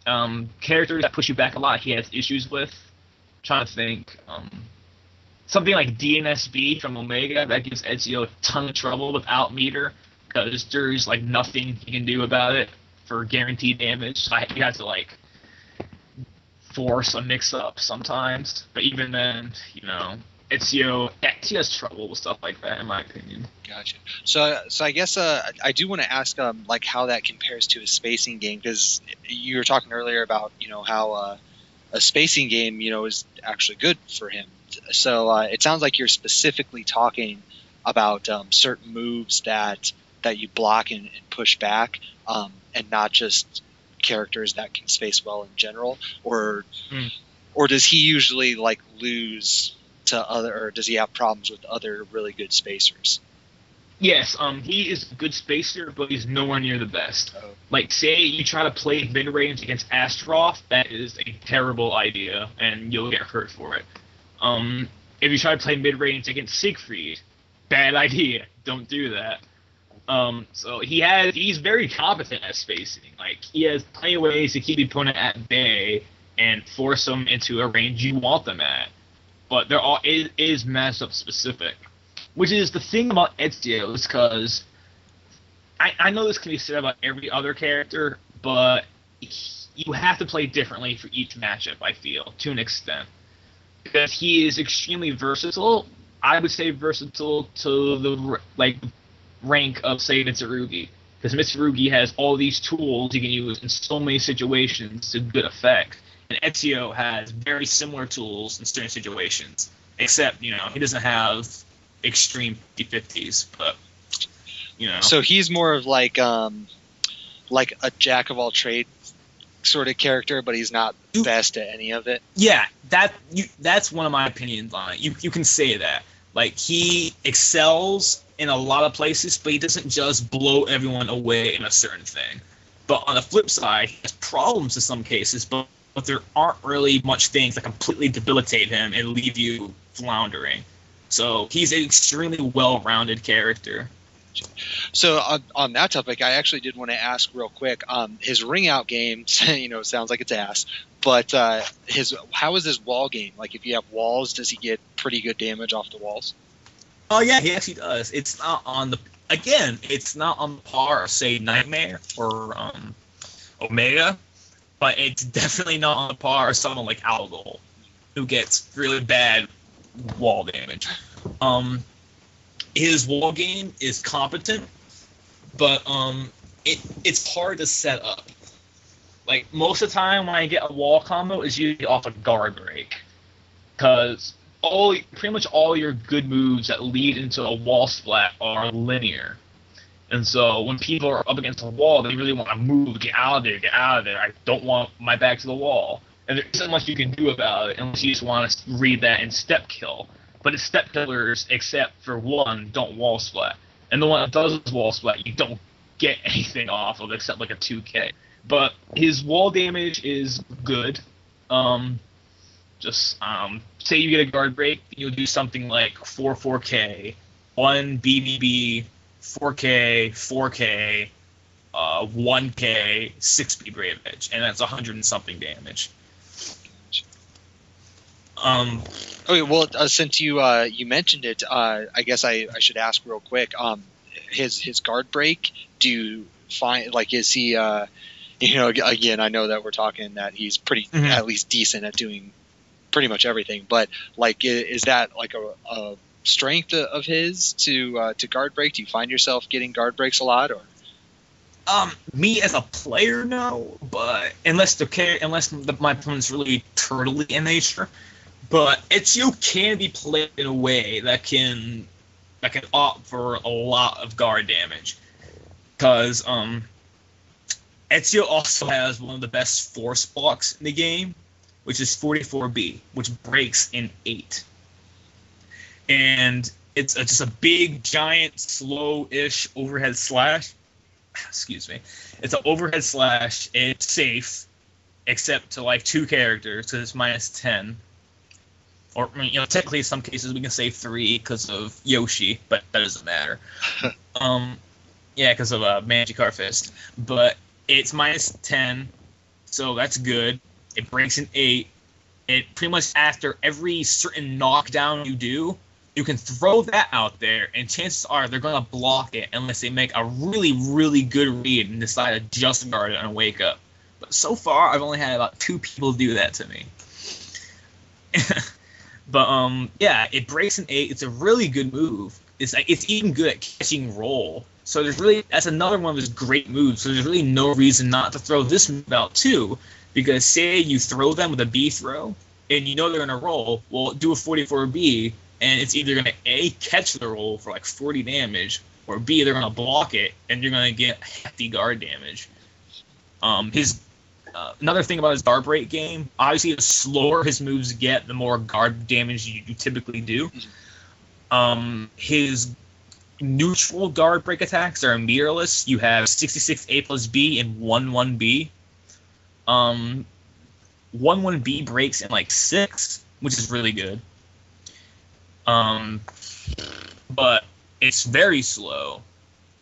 characters that push you back a lot, he has issues with. I'm trying to think. Something like DNSB from Omega, that gives Ezio a ton of trouble without meter, because there's like nothing you can do about it for guaranteed damage. So you have to like force a mix-up sometimes, but even then, Ezio has trouble with stuff like that, in my opinion. Gotcha. So I guess I do want to ask like how that compares to a spacing game, because you were talking earlier about how a spacing game is actually good for him. So it sounds like you're specifically talking about certain moves that you block and push back, and not just characters that can space well in general, or does he usually like lose to other, or does he have problems with other really good spacers? Yes, he is a good spacer, but he's nowhere near the best. Oh. Like, say you try to play mid-range against Astroth, that is a terrible idea, and you'll get hurt for it. If you try to play mid-range against Siegfried, bad idea. Don't do that. So he's very competent at spacing. Like, he has plenty of ways to keep the opponent at bay and force them into a range you want them at. But it is matchup specific. Which is the thing about Ezio, is because I know this can be said about every other character, but you have to play differently for each matchup, I feel, to an extent. Because he is extremely versatile. I would say versatile to the rank of, say, Mitsurugi. Because Mitsurugi has all these tools you can use in so many situations to good effect. And Ezio has very similar tools in certain situations. Except, he doesn't have extreme 50-50s, but, So he's more of like a jack of all trades sort of character, but he's not best at any of it. Yeah, that's one of my opinions on it. You can say that. Like, he excels in a lot of places, but he doesn't just blow everyone away in a certain thing. But on the flip side, he has problems in some cases, but there aren't really much things that completely debilitate him and leave you floundering. So he's an extremely well-rounded character. So on that topic, I actually did want to ask real quick. His ring out game, sounds like it's ass. But how is his wall game? Like, if you have walls, does he get pretty good damage off the walls? Oh yeah, he actually does. It's not on the par of, say, Nightmare or Omega, but it's definitely not on the par of someone like Algol, who gets really bad wall damage. His wall game is competent, but it's hard to set up. Like, most of the time when I get a wall combo, it's usually off a guard break, because pretty much all your good moves that lead into a wall splat are linear. And so when people are up against a wall, they really want to move, get out of there. I don't want my back to the wall. And there isn't much you can do about it unless you just want to read that in step kill. But it's step killers, except for one, don't wall splat. And the one that does wall splat, you don't get anything off of except like a 2K. But his wall damage is good. Say you get a guard break, you'll do something like 4K, 1 BBB, 4K, 4K, 1K, 6B Brave Edge, and that's 100 and something damage. Okay, well, since you mentioned it, I guess I should ask real quick. His guard break, do you find, like, is he? Again, I know that we're talking that he's pretty at least decent at doing pretty much everything, but like, is that like a strength of his to guard break? Do you find yourself getting guard breaks a lot, or? Me as a player, no, but unless my opponent's really turtly in nature. But Ezio can be played in a way that can opt for a lot of guard damage, because Ezio also has one of the best force blocks in the game, which is 44B, which breaks in 8. And it's just a big, giant, slow-ish overhead slash. Excuse me. It's an overhead slash. It's safe, except to like 2 characters, because it's -10. Or, technically in some cases we can say 3 because of Yoshi, but that doesn't matter. Because of Magikarp Fist. But it's -10, so that's good. It breaks in 8. It pretty much, after every certain knockdown you do, you can throw that out there, and chances are they're going to block it unless they make a really, really good read and decide to just guard it and wake up. But so far, I've only had about 2 people do that to me. But, it breaks in 8. It's a really good move. It's even good at catching roll. So that's another one of his great moves. So there's really no reason not to throw this move out too. Because say you throw them with a B throw, and you know they're going to roll, well, do a 44B, and it's either going to A, catch the roll for like 40 damage, or B, they're going to block it, and you're going to get hefty guard damage. Another thing about his guard break game, obviously the slower his moves get, the more guard damage you typically do. His neutral guard break attacks are meterless. You have 66 A plus B and 1-1B. 1-1B breaks in like 6, which is really good. But it's very slow,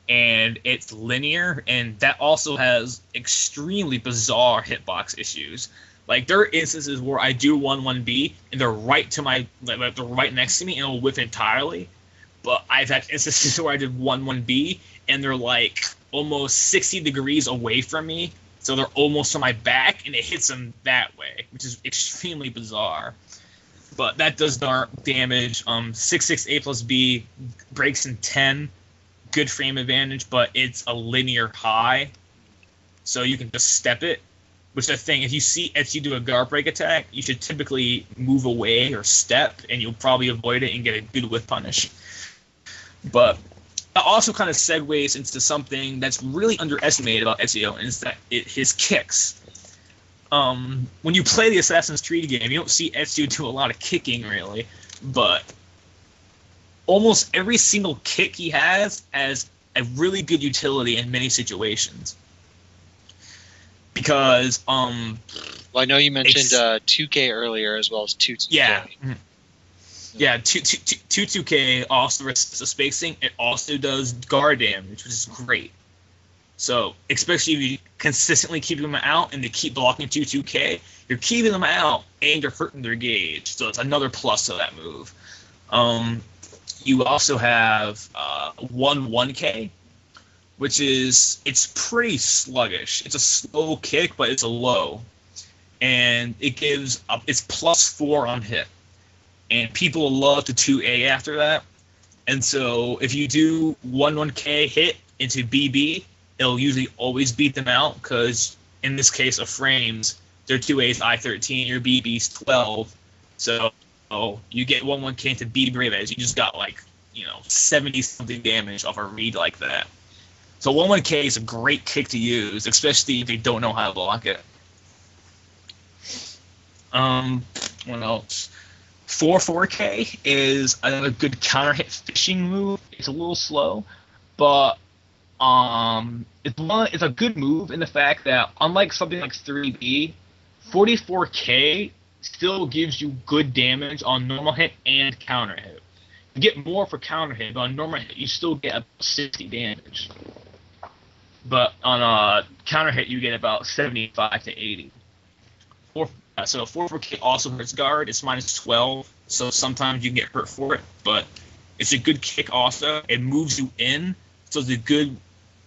and it's linear, and that also has extremely bizarre hitbox issues. Like, there are instances where I do 1-1B, and they're right next to me, and it'll whiff entirely. But I've had instances where I did 1-1B, and they're like almost 60 degrees away from me, so they're almost on my back, and it hits them that way, which is extremely bizarre. But that does damage. 6-6 A plus B breaks in 10. Good frame advantage, but it's a linear high, so you can just step it. Which is the thing, if you see Ezio do a guard break attack, you should typically move away or step, and you'll probably avoid it and get a good whiff punish. But that also kind of segues into something that's really underestimated about Ezio, and it's that his kicks. when you play the Assassin's Creed game, you don't see Ezio do a lot of kicking, really. But almost every single kick he has a really good utility in many situations. Because, well, I know you mentioned 2K earlier as well as 2K. Yeah. Mm-hmm. Yeah, 2K also resists the spacing. It also does guard damage, which is great. So, especially if you consistently keep them out and they keep blocking 2K, you're keeping them out and you're hurting their gauge. So it's another plus to that move. You also have 1K, which is, it's pretty sluggish. It's a slow kick, but it's a low. And it gives, it's +4 on hit. And people love to 2A after that. And so if you do 1K hit into BB, it'll usually always beat them out, because in this case of frames, their 2A's I-13, your BB's 12. So you get 1K into BB Breves, you just got 70-something damage off a read like that. So 1K is a great kick to use, especially if you don't know how to block it. What else? 4K is another good counter hit fishing move. It's a little slow, but it's a good move in the fact that, unlike something like 3B, 44K still gives you good damage on normal hit and counter hit. You get more for counter hit, but on normal hit you still get about 60 damage. But on counter hit you get about 75 to 80. So 4K also hurts guard. It's -12, so sometimes you can get hurt for it, but it's a good kick also. It moves you in, so it's a good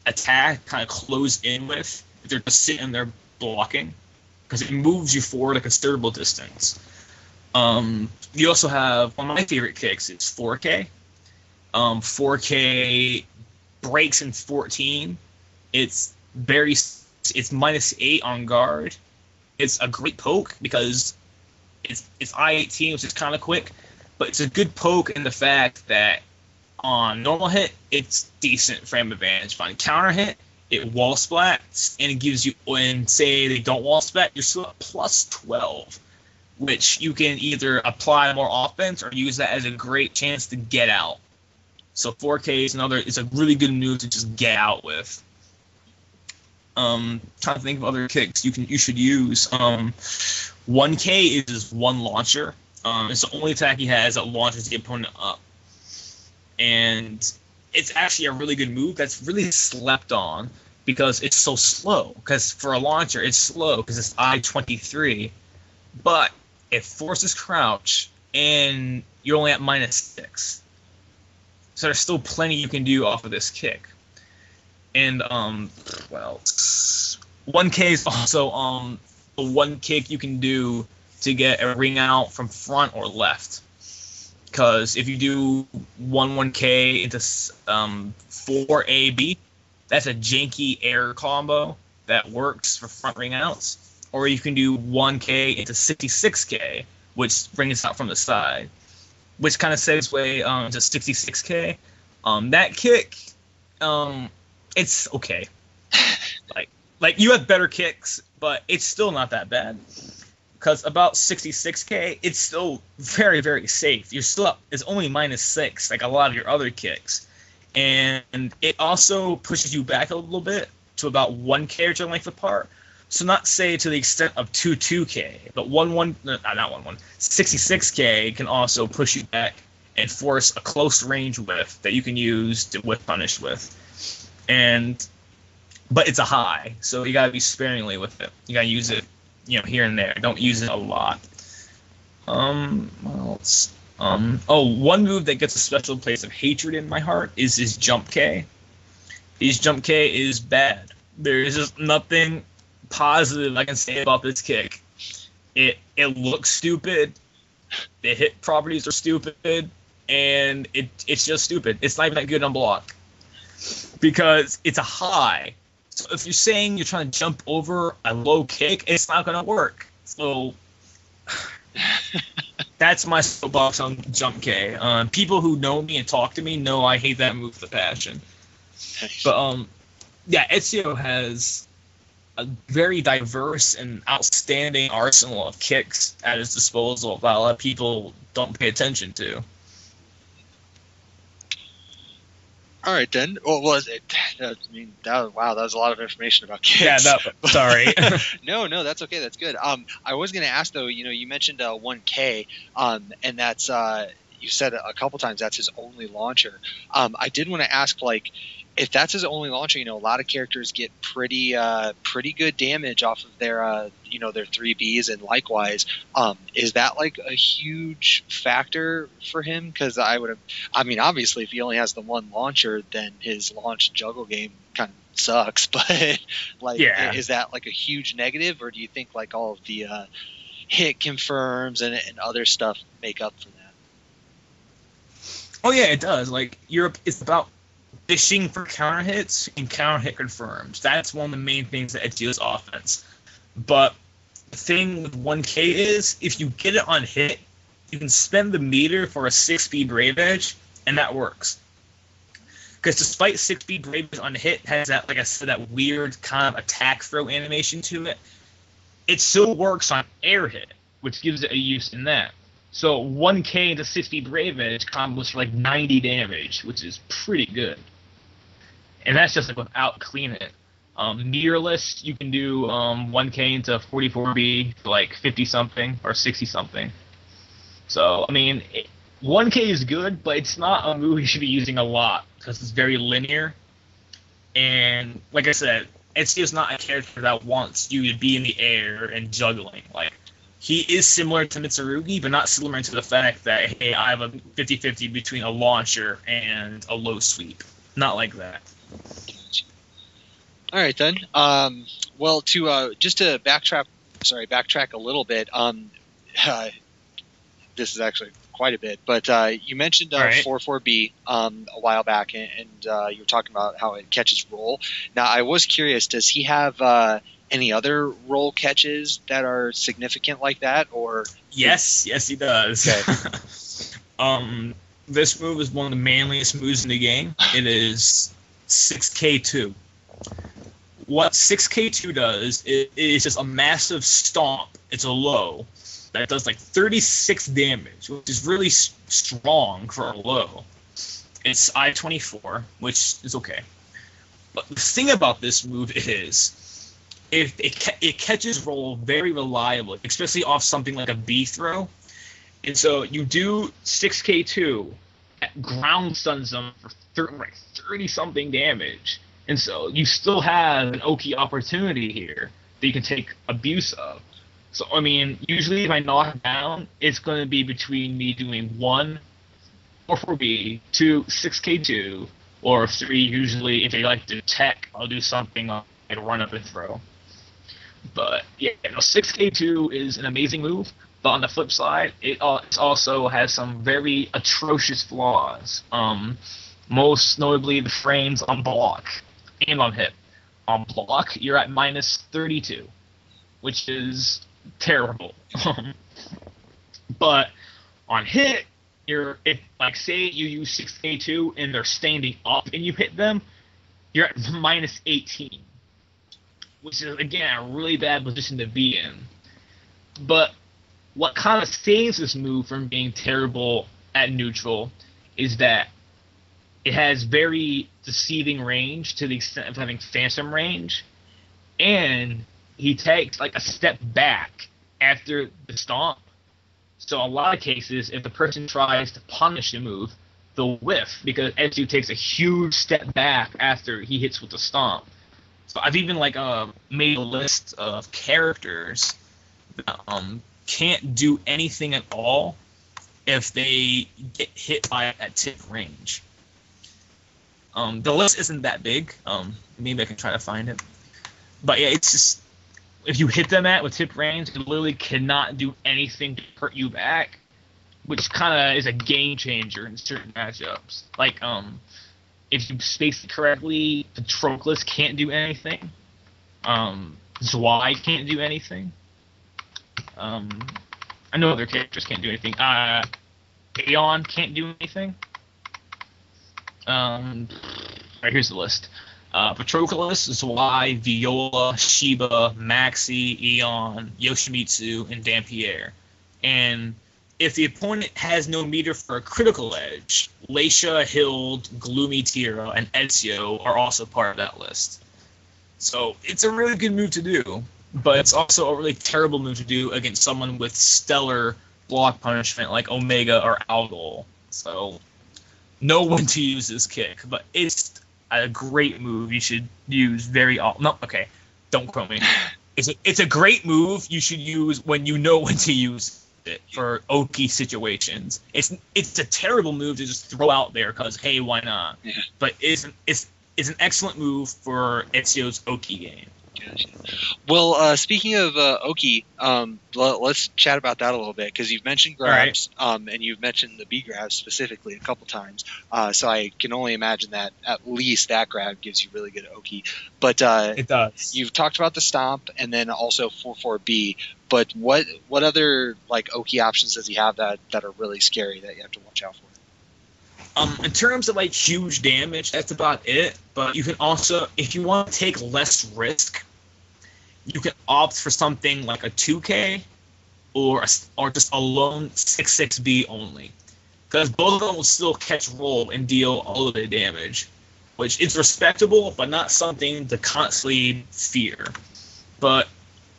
attack, kind of close in with, if they're just sitting there blocking, because it moves you forward a considerable distance. You also have, one of my favorite kicks is 4K. 4K breaks in 14. It's -8 on guard. It's a great poke because it's I-18, which is kind of quick, but it's a good poke in the fact that on normal hit, it's decent frame advantage. On counter hit, it wall splats, and it gives you, when, say, they don't wall splat, you're still at +12, which you can either apply more offense or use that as a great chance to get out. So 4K is a really good move to just get out with. Trying to think of other kicks you should use. 1K is one launcher. It's the only attack he has that launches the opponent up. And it's actually a really good move that's really slept on because it's so slow. Because for a launcher, it's slow because it's I-23. But it forces crouch, and you're only at -6. So there's still plenty you can do off of this kick. And, 1K is also the one kick you can do to get a ring out from front or left. Because if you do 1K into 4AB, that's a janky air combo that works for front ring outs. Or you can do 1K into 66K, which brings it out from the side. Which kind of saves way to 66K. That kick, it's okay. Like you have better kicks, but it's still not that bad. Because about 66K, it's still very, very safe. You're still up. It's only -6, like a lot of your other kicks. And it also pushes you back a little bit to about 1 character length apart. So not say to the extent of 2K, but 66K can also push you back and force a close range whiff that you can use to whiff punish with. But it's a high, so you gotta be sparingly with it. You gotta use it, here and there. Don't use it a lot. What else? One move that gets a special place of hatred in my heart is his jump K. His jump K is bad. There is just nothing positive I can say about this kick. It looks stupid. The hit properties are stupid, and it's just stupid. It's not even that good on block because it's a high. So if you're saying you're trying to jump over a low kick, it's not going to work. So that's my soapbox on jump K. People who know me and talk to me know I hate that move with a passion. But yeah, Ezio has a very diverse and outstanding arsenal of kicks at his disposal that a lot of people don't pay attention to. All right, then. Well, was it? I mean, wow, that was a lot of information about kicks. Yeah, sorry. No, that's okay. That's good. I was going to ask though. You mentioned 1K, and that's you said a couple times that's his only launcher. I did want to ask, like, if that's his only launcher, a lot of characters get pretty good damage off of their their 3Bs, and likewise, is that like a huge factor for him? Because obviously, if he only has the one launcher, then his launch juggle game kind of sucks. But like, is that like a huge negative, or do you think like all of the hit confirms and other stuff make up for that? Oh yeah, it does. Like it's about fishing for counter hits and counter hit confirms. That's one of the main things that Ezio's offense. But the thing with 1K is, if you get it on hit, you can spend the meter for a 6-speed Brave Edge, and that works. Because despite 6-speed Brave Edge on hit has that, like I said, that weird kind of attack throw animation to it, it still works on air hit, which gives it a use in that. So 1K into 6-speed Brave Edge combos for like 90 damage, which is pretty good. And that's just like without cleaning it. Meterless, you can do 1K into 44B for like 50-something or 60-something. So, I mean, 1K is good, but it's not a move you should be using a lot because it's very linear. And like I said, Ezio's not a character that wants you to be in the air and juggling. Like, he is similar to Mitsurugi, but not similar to the fact that, hey, I have a 50-50 between a launcher and a low sweep. Not like that. All right, then. Well, just to backtrack a little bit. This is actually quite a bit, but you mentioned 4-4B a while back, and you were talking about how it catches roll. Now, I was curious, does he have any other roll catches that are significant like that, or? Yes, he does. Okay. This move is one of the manliest moves in the game. It is 6K2. What 6K2 does is just a massive stomp. It's a low that does like 36 damage, which is really strong for a low. It's I-24, which is okay. But the thing about this move is, if it catches roll very reliably, especially off something like a B throw. And so you do 6K2, ground stuns them for 30-something damage. And so you still have an Oki opportunity here that you can take abuse of. So, I mean, usually if I knock down, it's going to be between me doing 1 4-4B, 2 6K2, or 3 usually if they like to tech, I'll do something like run up and throw. But yeah, 6K2 is an amazing move, but on the flip side, it also has some very atrocious flaws. Most notably the frames on block and on hit. On block, you're at minus 32, which is terrible. But on hit, say you use 6K2 and they're standing up and you hit them, you're at minus 18. Which is, again, a really bad position to be in. But what kind of saves this move from being terrible at neutral is that it has very deceiving range to the extent of having phantom range, and he takes like a step back after the stomp. So in a lot of cases, if the person tries to punish the move, they'll whiff because Ezio takes a huge step back after he hits with the stomp. So I've even made a list of characters that can't do anything at all if they get hit by at tip range. The list isn't that big. Maybe I can try to find it. But yeah, it's just if you hit them with tip range, it literally cannot do anything to hurt you back, which kind of is a game changer in certain matchups. If you space it correctly, Patroclus can't do anything. Zwei can't do anything. I know other characters can't do anything. Aeon can't do anything. Alright, here's the list. Patroclus, Zwei, Viola, Shiba, Maxi, Eon, Yoshimitsu, and Dampierre. And if the opponent has no meter for a critical edge, Leisha, Hild, Gloomy Tira, and Ezio are also part of that list. So it's a really good move to do, but it's also a really terrible move to do against someone with stellar block punishment like Omega or Algol. So know when to use this kick, but it's a great move you should use very often. No, okay, don't quote me. It's a great move you should use when you know when to use it for Oki situations. It's a terrible move to just throw out there because, hey, why not? Yeah. But it's an excellent move for Ezio's Oki game. Gotcha. Well, speaking of Oki, let's chat about that a little bit, because you've mentioned grabs, and you've mentioned the B grab specifically a couple times. So I can only imagine that at least that grab gives you really good Oki. But it does. You've talked about the stomp and then also 4-4-B. But what other like Oki options does he have that are really scary that you have to watch out for? In terms of like huge damage, that's about it. But you can also, if you want to take less risk, you can opt for something like a 2K or just a lone 6-6B only, because both of them will still catch roll and deal all of the damage, which is respectable, but not something to constantly fear. But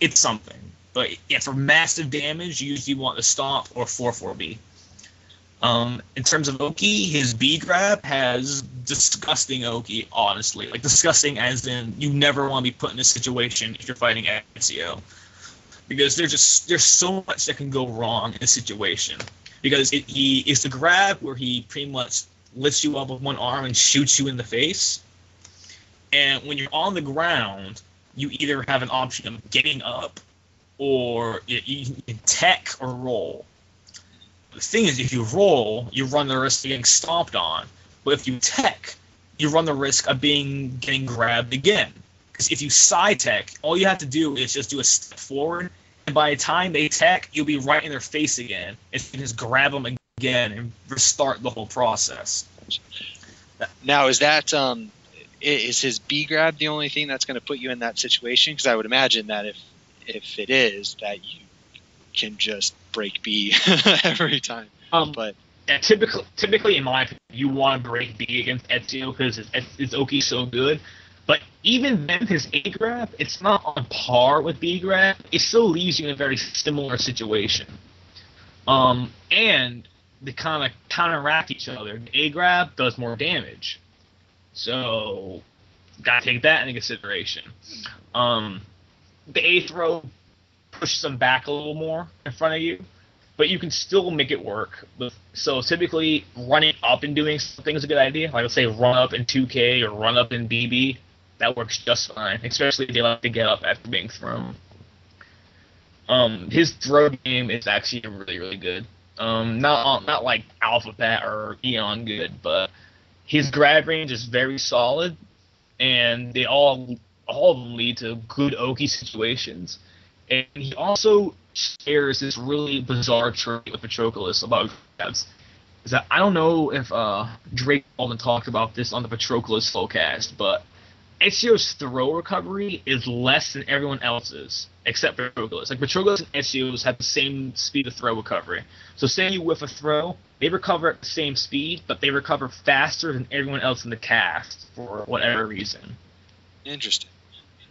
it's something. But yeah, for massive damage, you usually want the stomp or 4-4-B. In terms of Oki, his B grab has disgusting Oki, honestly. Like, disgusting as in you never want to be put in this situation if you're fighting Ezio. Because there's so much that can go wrong in a situation. Because he is the grab where he pretty much lifts you up with one arm and shoots you in the face. And when you're on the ground, you either have an option of getting up or you can tech or roll. The thing is, if you roll, you run the risk of getting stomped on. But if you tech, you run the risk of getting grabbed again. Because if you side tech, all you have to do is just do a step forward, and by the time they tech, you'll be right in their face again. And you can just grab them again and restart the whole process. Now, is his B grab the only thing that's going to put you in that situation? Because I would imagine that if it is, that you can just break B every time. But yeah, typically in my opinion, you want to break B against Ezio because his Oki's so good. But even then, his A grab, it's not on par with B grab. It still leaves you in a very similar situation. And they kind of counteract each other. The A grab does more damage, so gotta take that into consideration. The A throw pushes them back a little more in front of you, but you can still make it work. So typically, running up and doing something is a good idea. Like, let's say run up in 2K or run up in BB. That works just fine, especially if they like to get up after being thrown. His throw game is actually really, really good. Not like Alpha Pat or Eon good, but his grab range is very solid, and they all of them lead to good Oki situations. And he also shares this really bizarre trait with Patroclus about grabs. Is that I don't know if Drake Baldwin talked about this on the Patroclus SoulCast, but Ezio's throw recovery is less than everyone else's, except Patroclus. Like, Patroclus and Ezio's have the same speed of throw recovery. So say you whiff a throw, they recover at the same speed, but they recover faster than everyone else in the cast for whatever reason. Interesting.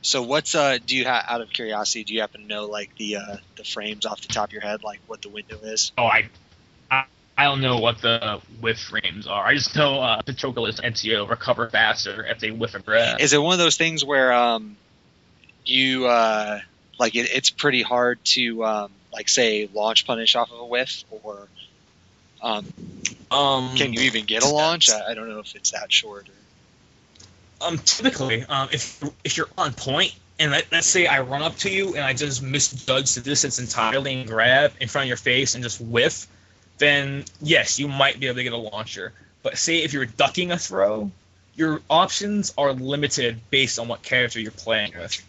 So what's do you out of curiosity, do you happen to know like the frames off the top of your head, like what the window is? Oh, I don't know what the whiff frames are. I just know Patroclus and Ezio recover faster if they whiff a grab. Is it one of those things where you like it's pretty hard to like say launch punish off of a whiff, or can you even get a launch? I don't know if it's that short. Or... Typically, if you're on point, and let's say I run up to you and I just misjudge the distance entirely and grab in front of your face and just whiff, then yes, you might be able to get a launcher. But say if you're ducking a throw, your options are limited based on what character you're playing with.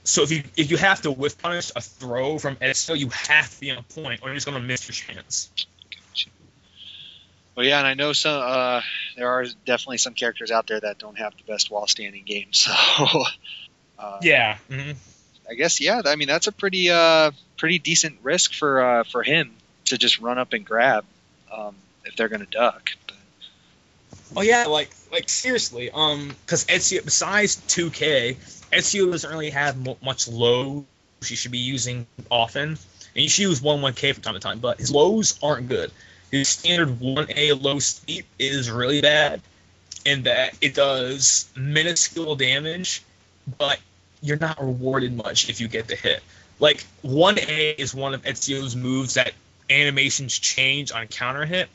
So if you have to whiff punish a throw from Ezio, you have to be on point, or you're just gonna miss your chance. Well, yeah, and I know there are definitely some characters out there that don't have the best while standing game. So Yeah. Mm-hmm. I guess I mean that's a pretty decent risk for him to just run up and grab if they're gonna duck. But. Oh yeah, like seriously, because Ezio, besides 2K, Ezio doesn't really have much lows you should be using often, and you should use 1K from time to time, but his lows aren't good. His standard 1A low sweep is really bad in that it does minuscule damage, but you're not rewarded much if you get the hit. Like 1A is one of Ezio's moves that animations change on counter hit.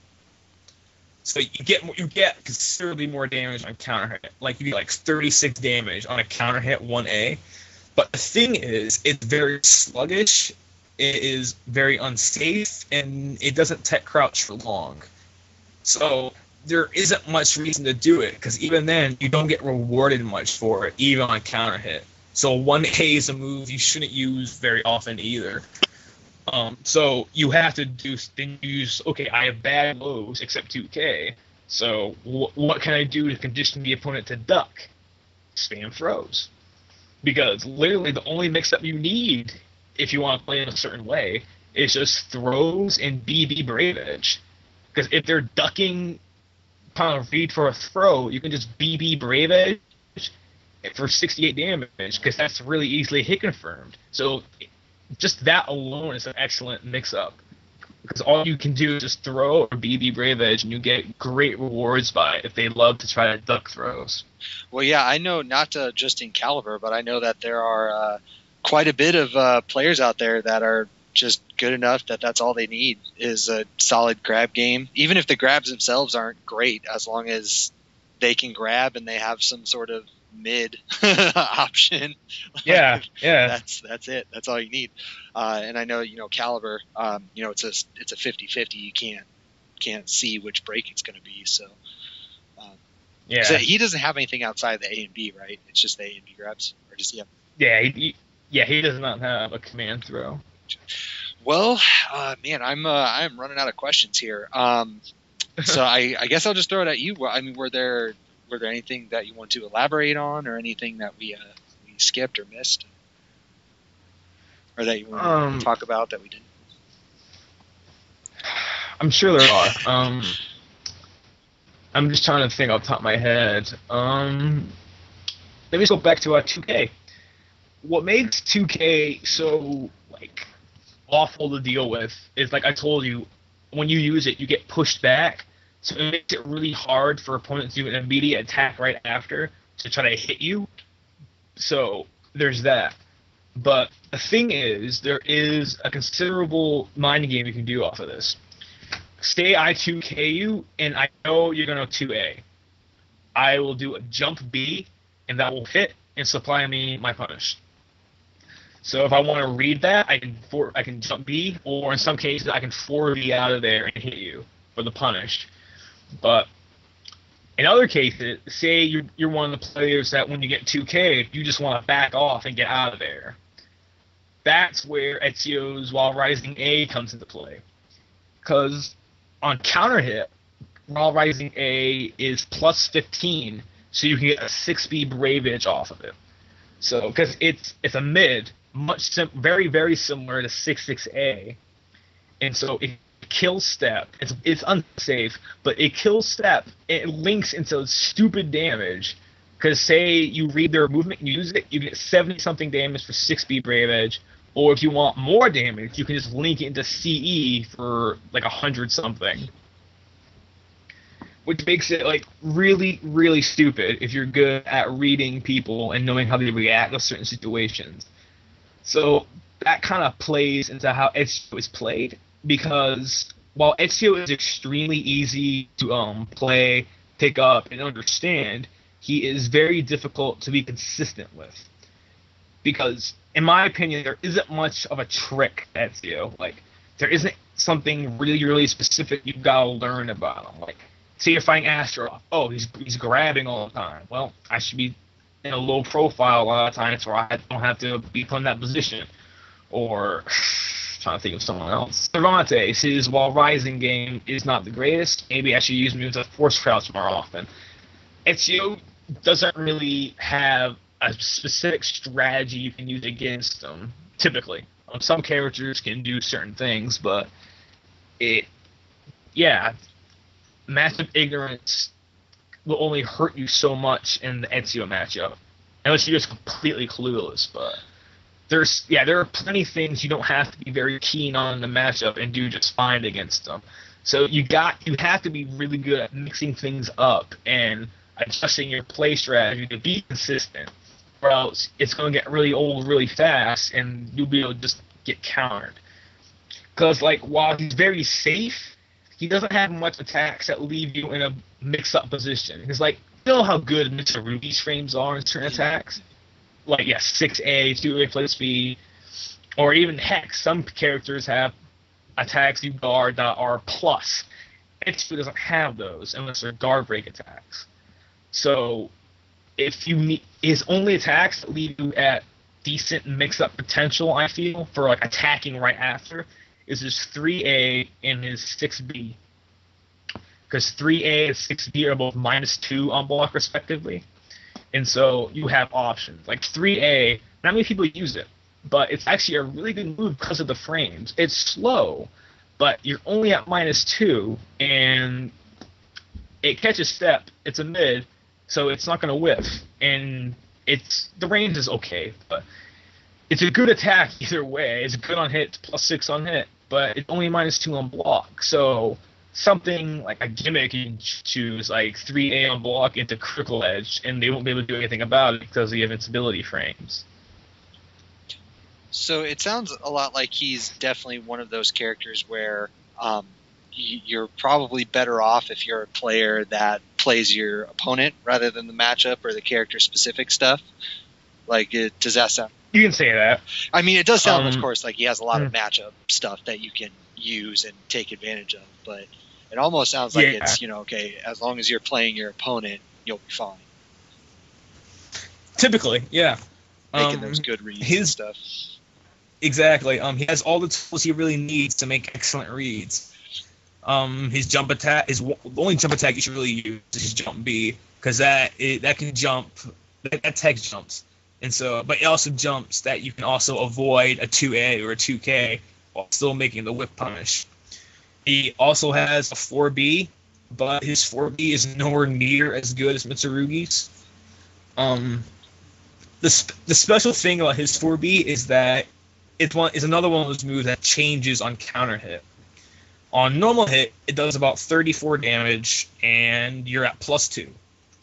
So you get considerably more damage on counter hit. Like you get like 36 damage on a counter hit 1A. But the thing is, it's very sluggish. It is very unsafe, and it doesn't tech crouch for long. So there isn't much reason to do it, because even then, you don't get rewarded much for it, even on counter hit. So 1A is a move you shouldn't use very often either. So you have to use, okay, I have bad lows except 2K, so what can I do to condition the opponent to duck? Spam throws. Because literally the only mix-up you need if you want to play in a certain way is just throws and BB Brave Edge. Because if they're ducking kind of read for a throw, you can just BB Brave Edge for 68 damage, because that's really easily hit confirmed. So just that alone is an excellent mix-up, because all you can do is just throw or BB Brave Edge, and you get great rewards by it if they love to try to duck throws. Well, yeah, I know not just in Caliber, but I know that there are quite a bit of players out there that are just good enough that that's all they need is a solid grab game. Even if the grabs themselves aren't great, as long as they can grab and they have some sort of mid option. Yeah. That's it. That's all you need. And I know, Caliber, it's a 50-50. You can't see which break it's going to be. So, yeah. So he doesn't have anything outside the A and B, right? It's just the A and B grabs, or just he does not have a command throw. Well, man, I'm running out of questions here. So I guess I'll just throw it at you. I mean, were there anything that you want to elaborate on, or anything that we skipped or missed, or that you want to talk about that we didn't? I'm sure there are. I'm just trying to think off the top of my head. Let me just go back to 2K. What makes 2K so awful to deal with is, like I told you, when you use it, you get pushed back. So it makes it really hard for opponents to do an immediate attack right after to try to hit you. So there's that. But the thing is, there is a considerable mind game you can do off of this. Say I 2K you, and I know you're going to 2A. I will do a jump B, and that will hit and supply me my punish. So if I want to read that, I can jump B, or in some cases I can 4B out of there and hit you for the punish. But in other cases, say you're one of the players that when you get 2K, you just want to back off and get out of there. That's where Ezio's While Rising A comes into play. Because on counter hit, While Rising A is plus 15, so you can get a 6B Brave Edge off of it. So, because it's a mid, very, very similar to 6-6A. And so it kills step. It's unsafe, but it kills step. It links into stupid damage. Because say you read their movement and use it, you get 70-something damage for 6B Brave Edge. Or if you want more damage, you can just link it into CE for 100-something. Which makes it really, really stupid if you're good at reading people and knowing how they react to certain situations. So that kind of plays into how Ezio is played, because while Ezio is extremely easy to play, pick up, and understand, he is very difficult to be consistent with. Because, in my opinion, there isn't much of a trick to Ezio. There isn't something really, really specific you've got to learn about him. Say you're fighting Astaroth. Oh, he's grabbing all the time. Well, I should be in a low profile a lot of times where I don't have to be put in that position. Or, trying to think of someone else. Cervantes, his While Rising game is not the greatest. maybe I should use moves like Force Crouch more often. Ezio doesn't really have a specific strategy you can use against them, typically. Some characters can do certain things, but massive ignorance will only hurt you so much in the Ezio matchup, unless you're just completely clueless. But there are plenty of things you don't have to be very keen on in the matchup and do just fine against them. So you have to be really good at mixing things up and adjusting your play strategy to be consistent, or else it's going to get really old really fast, and you'll be able to just get countered. Because, like, while he's very safe, he doesn't have much attacks that leave you in a mix-up position. Because, like, you know how good Mr. Ruby's frames are in certain attacks? Like, 6A, 2A play speed, or even Hex. Some characters have attacks you guard that are plus. Ezio doesn't have those unless they're guard break attacks. So, if you need his only attacks that leave you at decent mix-up potential, I feel, for like attacking right after, is his 3A and his 6B. Because 3A and 6B are both -2 on block, respectively. And so you have options. Like 3A, not many people use it, but it's actually a really good move because of the frames. It's slow, but you're only at -2, and it catches step. It's a mid, so it's not going to whiff. And the range is okay, but it's a good attack either way. It's good on hit, +6 on hit, but it's only -2 on block. So something like a gimmick you can choose, like 3A on block into critical edge, and they won't be able to do anything about it because of the invincibility frames. So it sounds a lot like he's definitely one of those characters where you're probably better off if you're a player that plays your opponent rather than the matchup or the character-specific stuff. Like, does that sound... You can say that. I mean, it does sound, of course, like he has a lot of matchup stuff that you can use and take advantage of, but it almost sounds like it's, okay, as long as you're playing your opponent, you'll be fine. Typically, yeah. Making those good reads and stuff. Exactly. He has all the tools he really needs to make excellent reads. His jump attack, the only jump attack you should really use is his jump B, because that can jump, that text jumps. And so, but it also jumps that you can also avoid a 2A or a 2K while still making the whip punish. He also has a 4B, but his 4B is nowhere near as good as Mitsurugi's. The special thing about his 4B is that it's another one of those moves that changes on counter hit. On normal hit, it does about 34 damage, and you're at +2.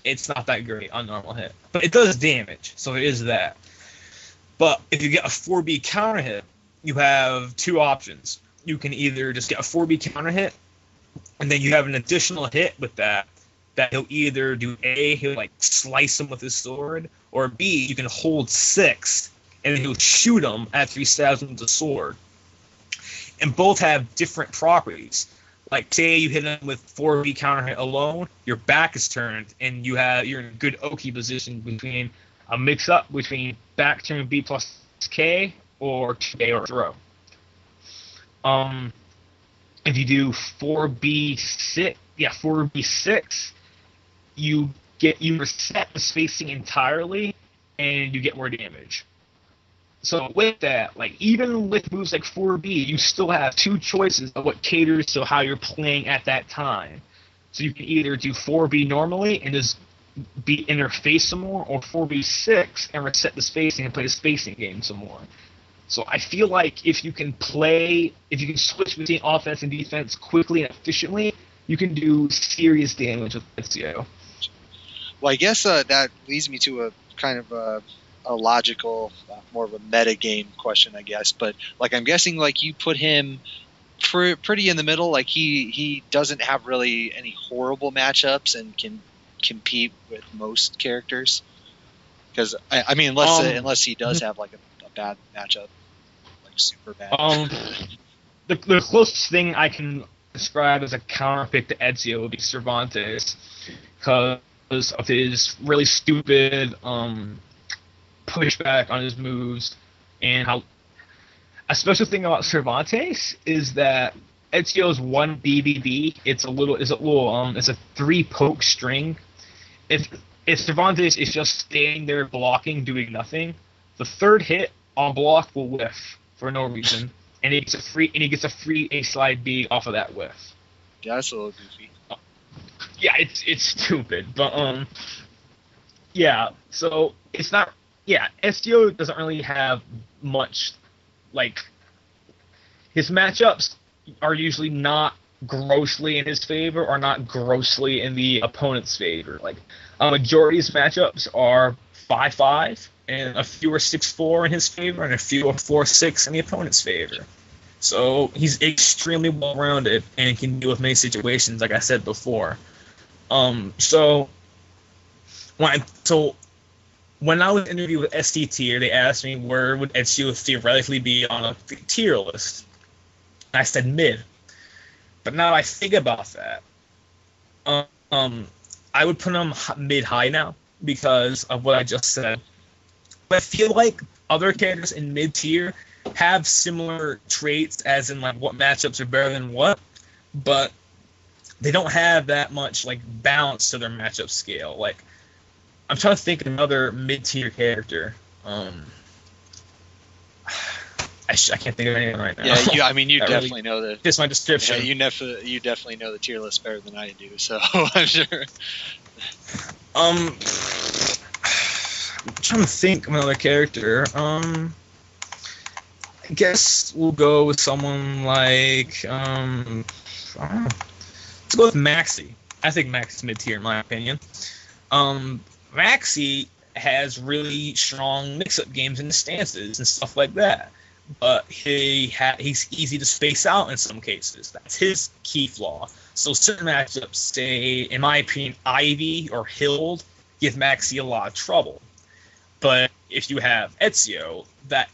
It's not that great on normal hit, but it does damage, so it is that. But if you get a 4B counter hit, you have two options. You can either just get a 4B counter hit, and then you have an additional hit with that he'll either do A, he'll like slice him with his sword, or B, you can hold 6, and then he'll shoot him after he stabs him with the sword. And both have different properties. Like, say you hit him with 4B counter hit alone, your back is turned, and you're in a good Oki position between a mix-up between back turn B plus K or 2K or throw. If you do 4B6, you reset the spacing entirely, and you get more damage. So with that, like even with moves like 4B, you still have two choices of what caters to how you're playing at that time. So you can either do 4B normally and just be interface some more, or 4B6 and reset the spacing and play the spacing game some more. So I feel like if you can switch between offense and defense quickly and efficiently, you can do serious damage with Ezio. Well, I guess that leads me to a kind of a logical, more of a meta game question, I guess. But like, I'm guessing like you put him pretty in the middle. Like he doesn't have really any horrible matchups and can compete with most characters. Because I mean, unless he does have like a bad matchup, like super bad. The closest thing I can describe as a counter pick to Ezio would be Cervantes, because of his really stupid pushback on his moves, and how a special thing about Cervantes is that Ezio's one BBB. It's a 3-poke string. If Cervantes is just standing there blocking, doing nothing, the third hit on block will whiff for no reason, and he gets a free A slide B off of that whiff. Yeah, that's a little goofy. Yeah, it's stupid, but yeah. So it's not. Yeah, Ezio doesn't really have much. Like, his matchups are usually not grossly in his favor or not grossly in the opponent's favor. Like, a majority of his matchups are 5-5, and a few are 6-4 in his favor, and a few are 4-6 in the opponent's favor. So he's extremely well-rounded and can deal with many situations, like I said before. So when I was interviewed with ST Tier, they asked me where would Ezio theoretically be on a tier list. I said mid. But now I think about that, I would put him mid-high now because of what I just said. But I feel like other characters in mid-tier have similar traits, as in, like, what matchups are better than what, but they don't have that much, like, balance to their matchup scale. Like, I'm trying to think of another mid-tier character. I can't think of anyone right now. Yeah, you definitely know the. Just my description. Yeah, you definitely know the tier list better than I do. So I'm sure. I'm trying to think of another character. I guess we'll go with someone like I don't know. Let's go with Maxi. I think Maxi's mid-tier in my opinion. Maxi has really strong mix-up games in the stances and stuff like that. But he's easy to space out in some cases. That's his key flaw. So certain matchups, say, in my opinion, Ivy or Hild, give Maxi a lot of trouble. But if you have Ezio, that,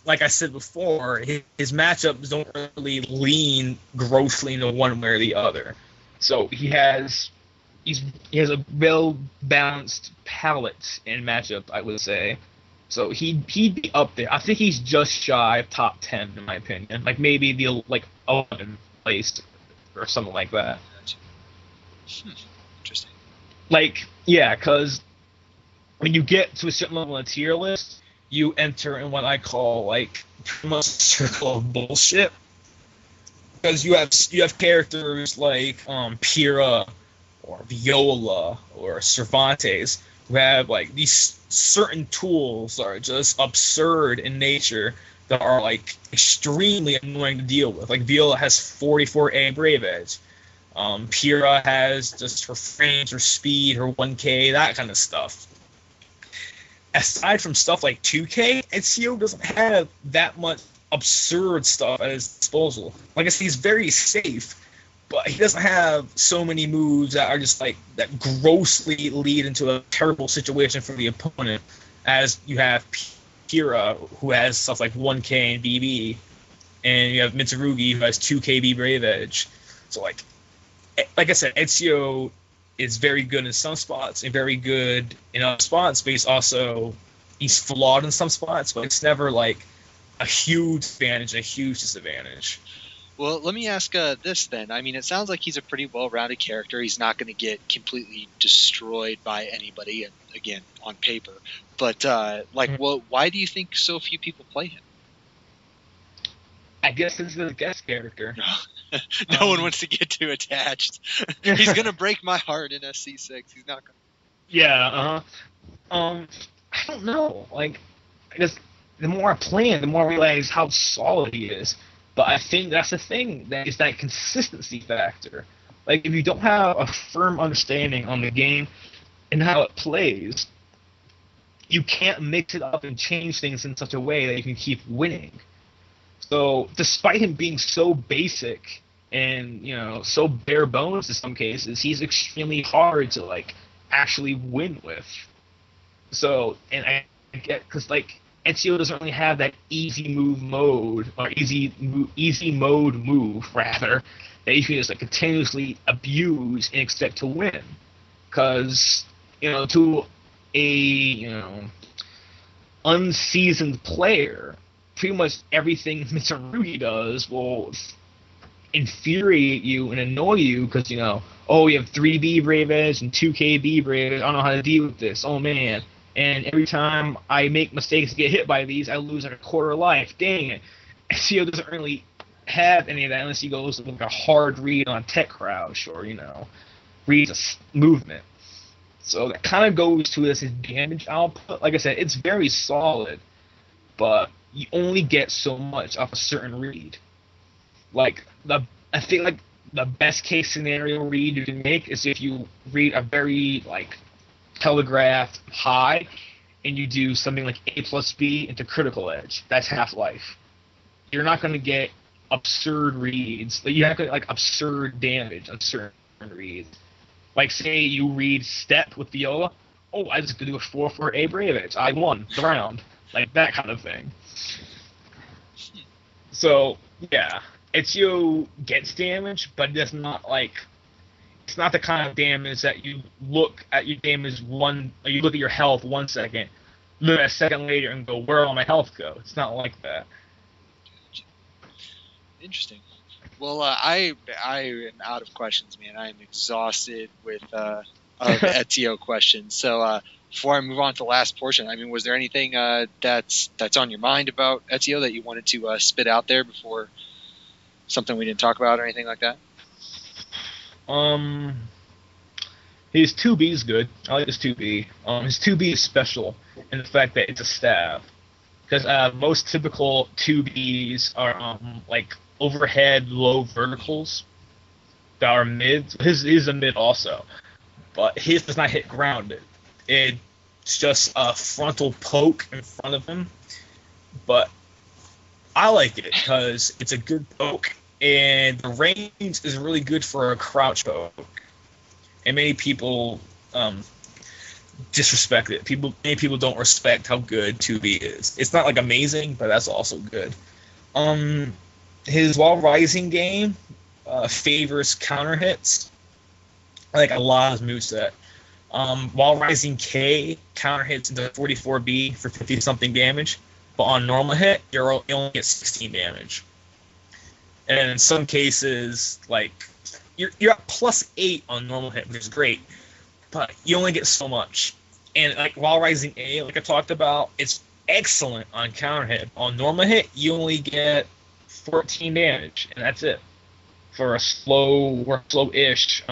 like I said before, his matchups don't really lean grossly into one way or the other. So he has a well-balanced palette in matchup, I would say. So he'd be up there. I think he's just shy of top 10 in my opinion. Like maybe the 11th place or something like that. Interesting. Like, yeah, because when you get to a certain level in the tier list, you enter in what I call like pretty much a circle of bullshit. Because you have characters like Pyrrha or Viola or Cervantes who have like these certain tools that are just absurd in nature that are like extremely annoying to deal with. Like Viola has 44A Brave Edge. Pyrrha has just her frames, her speed, her 1K, that kind of stuff. Aside from stuff like 2K, Ezio doesn't have that much absurd stuff at his disposal. Like I said, he's very safe, but he doesn't have so many moves that are just like that grossly lead into a terrible situation for the opponent, as you have Pyrrha, who has stuff like 1K and BB, and you have Mitsurugi, who has 2KB Brave Edge. So like I said, Ezio is very good in some spots and very good in other spots, but he's flawed in some spots, but it's never like a huge advantage and a huge disadvantage. Well, let me ask this then. I mean, it sounds like he's a pretty well-rounded character. He's not going to get completely destroyed by anybody, again, on paper. But, why do you think so few people play him? I guess this is a guest character. No one wants to get too attached. He's going to break my heart in SC6. He's not going to. Yeah, I don't know. Like, I guess the more I play him, the more I realize how solid he is. But I think that's the thing, that is that consistency factor. Like, if you don't have a firm understanding on the game and how it plays, you can't mix it up and change things in such a way that you can keep winning. So, despite him being so basic and, so bare bones in some cases, he's extremely hard to, actually win with. So, and I get, because, Ezio doesn't really have that easy mode move, rather, that you can just continuously abuse and expect to win. Because, to a, unseasoned player, pretty much everything Mitsurugi does will infuriate you and annoy you because, oh, you have 3B Brave Edge and 2KB Brave Edge. I don't know how to deal with this. Oh, man. And every time I make mistakes and get hit by these, I lose like a quarter of life. Dang it. Ezio doesn't really have any of that unless he goes with like a hard read on Tech Crouch or, reads a movement. So that kind of goes to his damage output. Like I said, it's very solid, but you only get so much off a certain read. I think the best case scenario read you can make is if you read a very telegraphed high, and you do something like A plus B into critical edge. That's Half-Life. You're not going to get absurd reads. You have absurd damage on certain reads. Like, say you read Step with Viola. Oh, I just could do a 4-4 A Brave Edge. I won the round. Like, that kind of thing. So, yeah. Ezio gets damage, but it's not it's not the kind of damage that you look at your damage you look at your health 1 second, look at a second later and go, where all my health go? It's not like that. Interesting. Well, I am out of questions, man. I am exhausted with of Ezio questions. So before I move on to the last portion, I mean, was there anything that's on your mind about Ezio that you wanted to spit out there before something we didn't talk about or anything like that? His 2B is good. I like his 2B. His 2B is special in the fact that it's a stab. Because most typical 2Bs are overhead low verticals that are mid. His is a mid also, but his does not hit ground. It's just a frontal poke in front of him. But I like it because it's a good poke, and the range is really good for a crouch poke. And many people disrespect it. Many people don't respect how good 2B is. It's not amazing, but that's also good. His While Rising game favors counter hits. I like a lot of his moveset. While Rising K counter hits into 44B for 50-something damage, but on normal hit, you only get 16 damage. And in some cases, you're at +8 on normal hit, which is great, but you only get so much. And While Rising A, like I talked about, it's excellent on counter hit. On normal hit, you only get 14 damage, and that's it for a slow-ish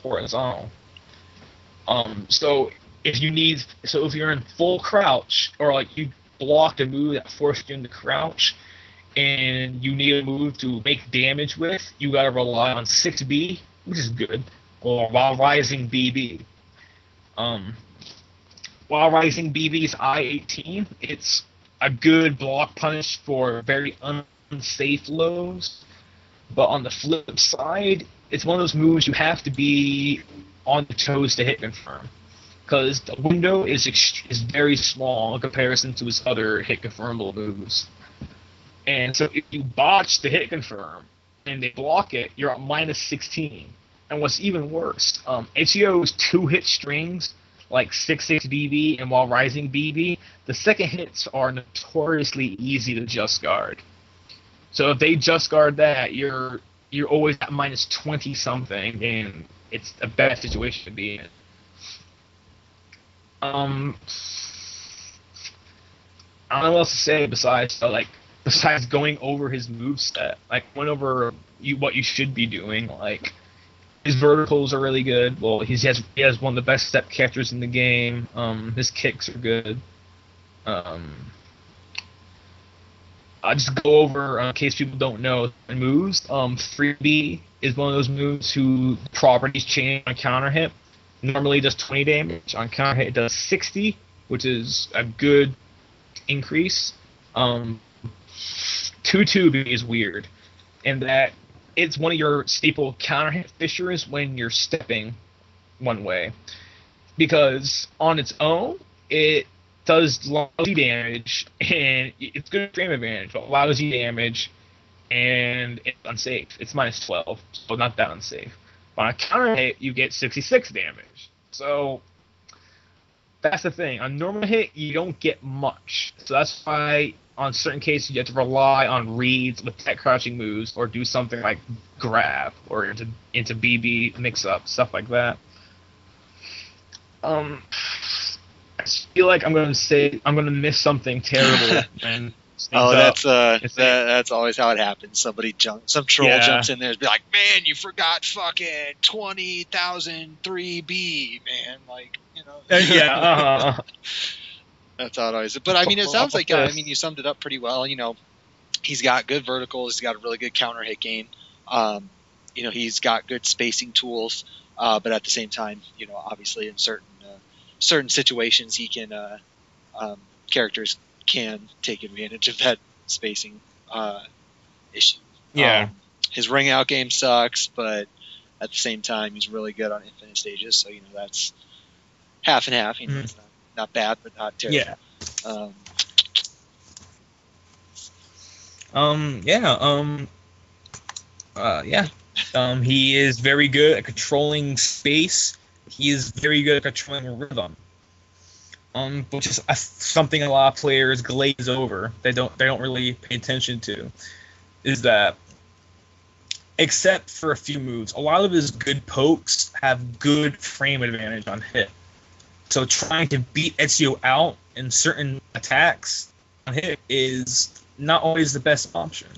horizontal. So if you're in full crouch, or you blocked a move that forced you into crouch, and you need a move to make damage with, you gotta rely on 6B, which is good, or While Rising BB. While Rising BB's I-18, it's a good block punish for very unsafe lows, but on the flip side, it's one of those moves you have to be on the toes to hit confirm, because the window is very small in comparison to his other hit confirmable moves. And so if you botch the hit confirm and they block it, you're at -16. And what's even worse, Ezio's 2-hit strings, 6-6 BB and While Rising BB, the second hits are notoriously easy to just guard. So if they just guard that, you're always at -20 something, and it's a bad situation to be in. I don't know what else to say besides going over his moveset. Went over what you should be doing. His verticals are really good. Well, he has one of the best step catchers in the game. His kicks are good. I'll just go over, in case people don't know, moves. 3B is one of those moves whose properties change on counter hit. Normally it does 20 damage. On counter hit it does 60, which is a good increase. 2-2B is weird in that it's one of your staple counter hit fissures when you're stepping one way. Because on its own, it does lousy damage, and it's good frame advantage, but lousy damage, and it's unsafe. It's -12, so not that unsafe. But on a counter hit, you get 66 damage. So That's the thing. On normal hit, you don't get much. So that's why on certain cases you have to rely on reads with tech crouching moves, or do something like grab or into BB mix up, stuff like that. I feel like I'm gonna miss something terrible. And that's always how it happens. Some troll jumps in there and be like, "Man, you forgot fucking 20,003B, man!" Like, you know. That's how it always is. But I mean, it sounds like you summed it up pretty well. You know, he's got good verticals. He's got a really good counter hit game. You know, he's got good spacing tools. But at the same time, you know, obviously in certain situations, he can characters can take advantage of that spacing issue. Yeah. His ring out game sucks, but at the same time, he's really good on infinite stages. So, you know, that's half and half. You know, it's not bad, but not terrible. Yeah. He is very good at controlling space. He is very good at controlling rhythm. Which is something a lot of players glaze over. They don't really pay attention to. Is that, except for a few moves, a lot of his good pokes have good frame advantage on hit. So trying to beat Ezio out in certain attacks on hit is not always the best option.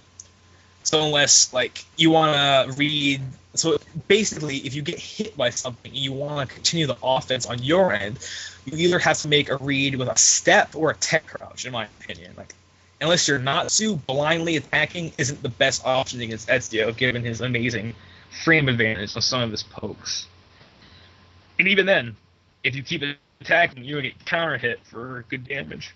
So unless, like, you want to read... So basically, if you get hit by something and you want to continue the offense on your end, you either have to make a read with a step or a tech crouch, in my opinion. Like, unless you're Natsu, blindly attacking isn't the best option against Ezio, given his amazing frame advantage on some of his pokes. And even then, if you keep attacking, you're going to get counter hit for good damage.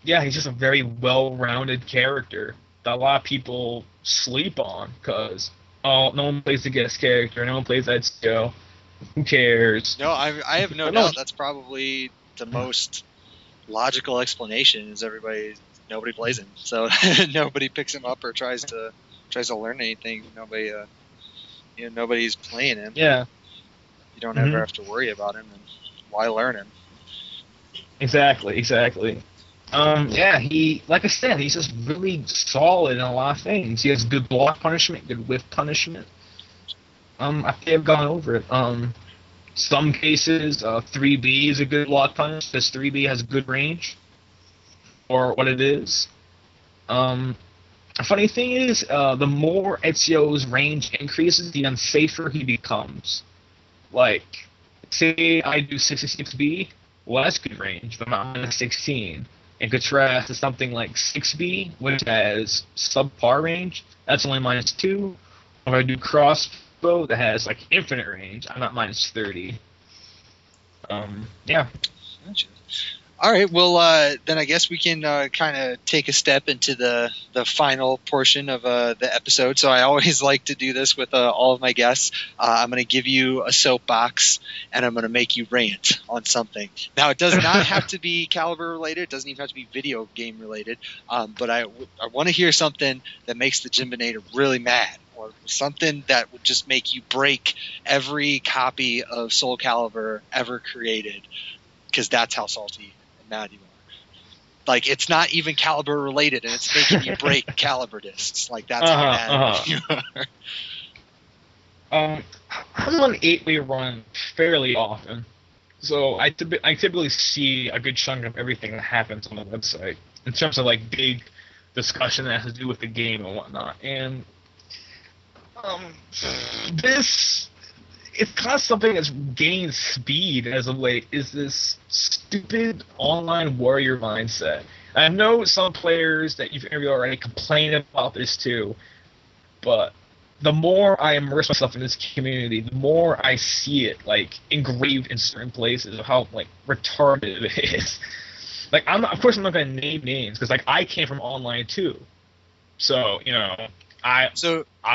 He's just a very well-rounded character that a lot of people sleep on, because, no one plays the guest character, no one plays Ezio, who cares? No, I have no doubt that's probably the most logical explanation, is nobody plays him, so nobody picks him up or tries to learn anything. Nobody's playing him. Yeah. You don't ever have to worry about him, and why learn him? Exactly. Like I said, he's just really solid in a lot of things. He has good block punishment, good whiff punishment. I think I've gone over it. Some cases, 3B is a good block punish, because 3B has good range, or what it is. The funny thing is, the more Ezio's range increases, the unsafer he becomes. Like, say I do 66B, well, that's good range, but I'm not 16. In contrast to something like 6B, which has subpar range, that's only -2. If I do crossbow, that has like infinite range, I'm not -30. Gotcha. All right, well, then I guess we can kind of take a step into the final portion of the episode. So I always like to do this with all of my guests. I'm going to give you a soapbox, and I'm going to make you rant on something. Now, it does not have to be Caliber related. It doesn't even have to be video game related. But I want to hear something that makes the Jimbinator really mad, or something that would just make you break every copy of Soul Calibur ever created, because that's how salty mad you are. Like, it's not even Caliber related, and it's making you break Caliber discs. Like, that's how mad you are. I'm on 8-way run fairly often, so I typically see a good chunk of everything that happens on the website in terms of like big discussion that has to do with the game and whatnot. And it's kind of something that's gained speed as of late, is this stupid online warrior mindset. I know some players that you've interviewed already complain about this too, but the more I immerse myself in this community, the more I see it like engraved in certain places of how like retarded it is. Like, of course I'm not going to name names, because like I came from online too, so I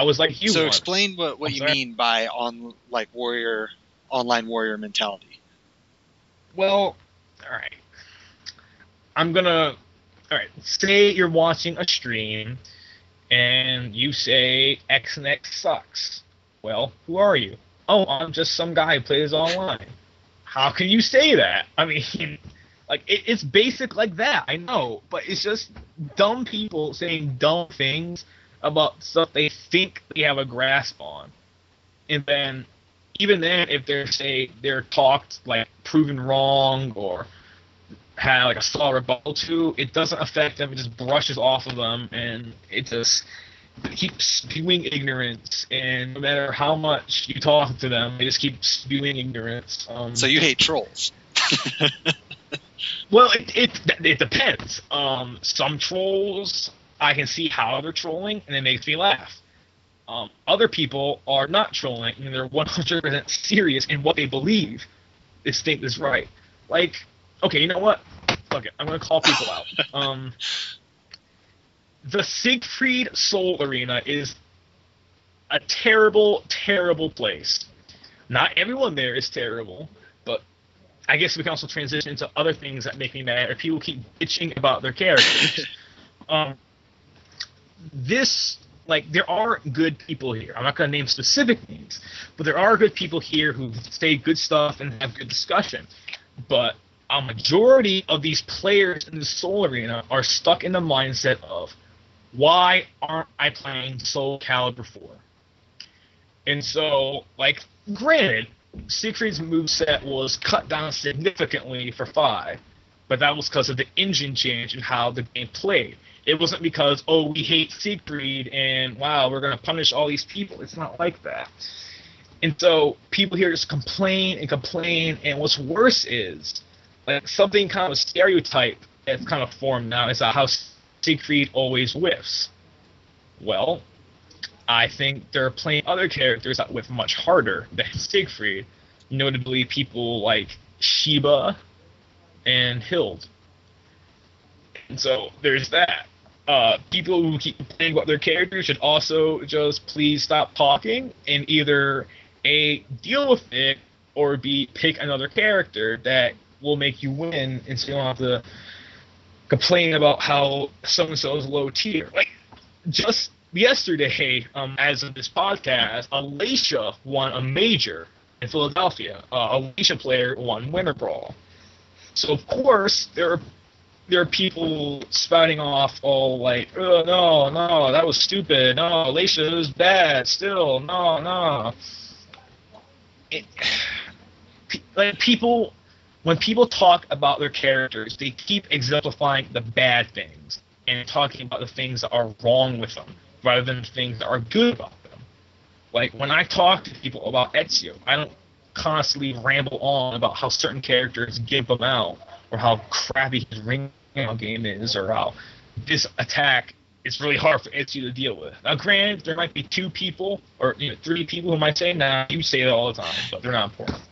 was like you. So once. Explain what you mean by online warrior mentality. Well, all right. Say you're watching a stream, and you say X and X sucks. Well, who are you? Oh, I'm just some guy who plays online. how can you say that? I mean, like, it's basic like that, I know, but it's just dumb people saying dumb things about stuff they think they have a grasp on. And then, even then, if they're talked, like, proven wrong or had, like, a solid rebuttal to, it doesn't affect them, it just brushes off of them, and it just keeps spewing ignorance, and no matter how much you talk to them, they just keep spewing ignorance. So you hate trolls? Well, it depends. Some trolls, I can see how they're trolling, and it makes me laugh. Other people are not trolling, and they're 100% serious in what they believe is right. Like, okay, you know what? Fuck it, I'm gonna call people out. The Siegfried Soul Arena is a terrible, terrible place. Not everyone there is terrible, but I guess we can also transition into other things that make me mad, or people keep bitching about their characters. There are good people here. I'm not going to name specific names, but there are good people here who say good stuff and have good discussion. But a majority of these players in the Soul Arena are stuck in the mindset of, why aren't I playing Soul Calibur 4? And so, like, granted, Siegfried's moveset was cut down significantly for 5, but that was because of the engine change and how the game played. It wasn't because, oh, we hate Siegfried and, wow, we're going to punish all these people. It's not like that. And so people here just complain, and what's worse is, like, something kind of a stereotype that's kind of formed now is how Siegfried always whiffs. Well, I think there are plenty of other characters that whiff much harder than Siegfried, notably people like Sheba and Hild. And so there's that. People who keep complaining about their characters should also just please stop talking and either A, deal with it, or B, pick another character that will make you win, and so you don't have to complain about how so-and-so is low tier. Like, just yesterday, as of this podcast, Alicia won a major in Philadelphia. Alicia player won Winter Brawl. So, of course, there are people spouting off all like, oh, no, that was stupid. No, Alicia was bad. Still, no. When people talk about their characters, they keep exemplifying the bad things and talking about the things that are wrong with them, rather than the things that are good about them. Like, when I talk to people about Ezio, I don't constantly ramble on about how certain characters give them out, or how crappy his ring game is, or how this attack is really hard for Ezio to deal with. Now, granted, there might be 2 people, or 3 people who might say, nah, you say that all the time, but they're not important.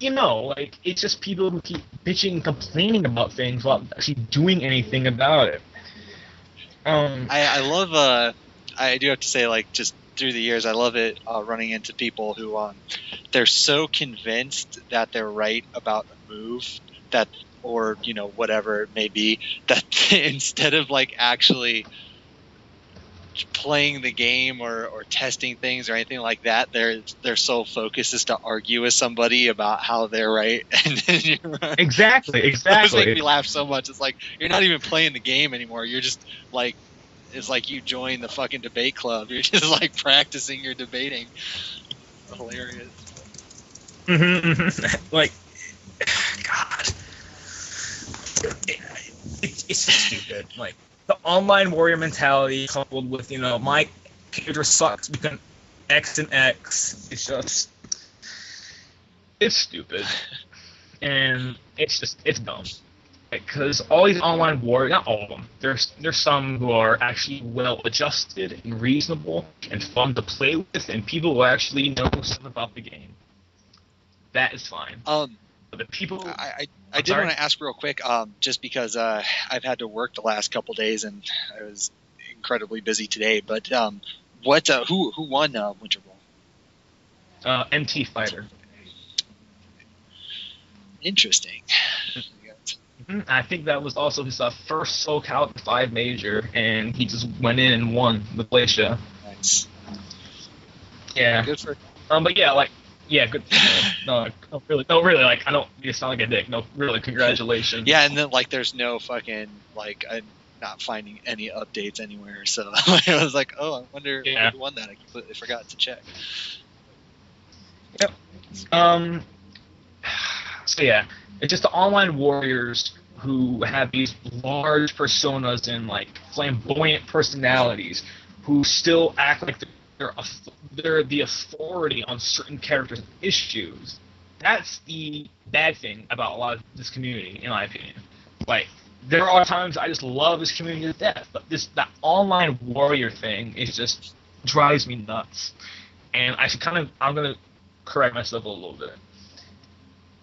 Like, it's just people who keep bitching and complaining about things without actually doing anything about it. I love, I do have to say, like, just through the years, I love it running into people who, they're so convinced that they're right about a move, that, or, whatever it may be, that instead of, like, actually playing the game or testing things or anything like that, their sole focus is to argue with somebody about how they're right, and then you're right. Exactly. It was making me laugh so much. It's like, you're not even playing the game anymore. You're just like, it's like you joined the fucking debate club. You're just like practicing your debating. It's hilarious. Like, God, it's stupid. Like, the online warrior mentality coupled with, my character sucks because X and X, it's stupid. And it's dumb. Because all these online warriors, not all of them, there's some who are actually well adjusted and reasonable and fun to play with, and people who actually know stuff about the game. That is fine. The people. I did want to ask real quick, just because I've had to work the last couple days and I was incredibly busy today. But who won Winter Brawl? MT Fighter. Interesting. I think that was also his first Soul Calibur 5 major, and he just went in and won with Glacia. Nice. Yeah. Good for. But yeah, like, Yeah, good. No, no, really. Like, I don't mean to sound like a dick. No, really, congratulations. Yeah, and then like there's no fucking like I'm not finding any updates anywhere. So I was like, oh, I wonder who won that. I completely forgot to check. Yep. So yeah, it's just the online warriors who have these large personas and like flamboyant personalities who still act like they're the authority on certain characters and issues. That's the bad thing about a lot of this community, in my opinion. Like, there are times I just love this community to death, but that online warrior thing is just drives me nuts. And I'm gonna correct myself a little bit.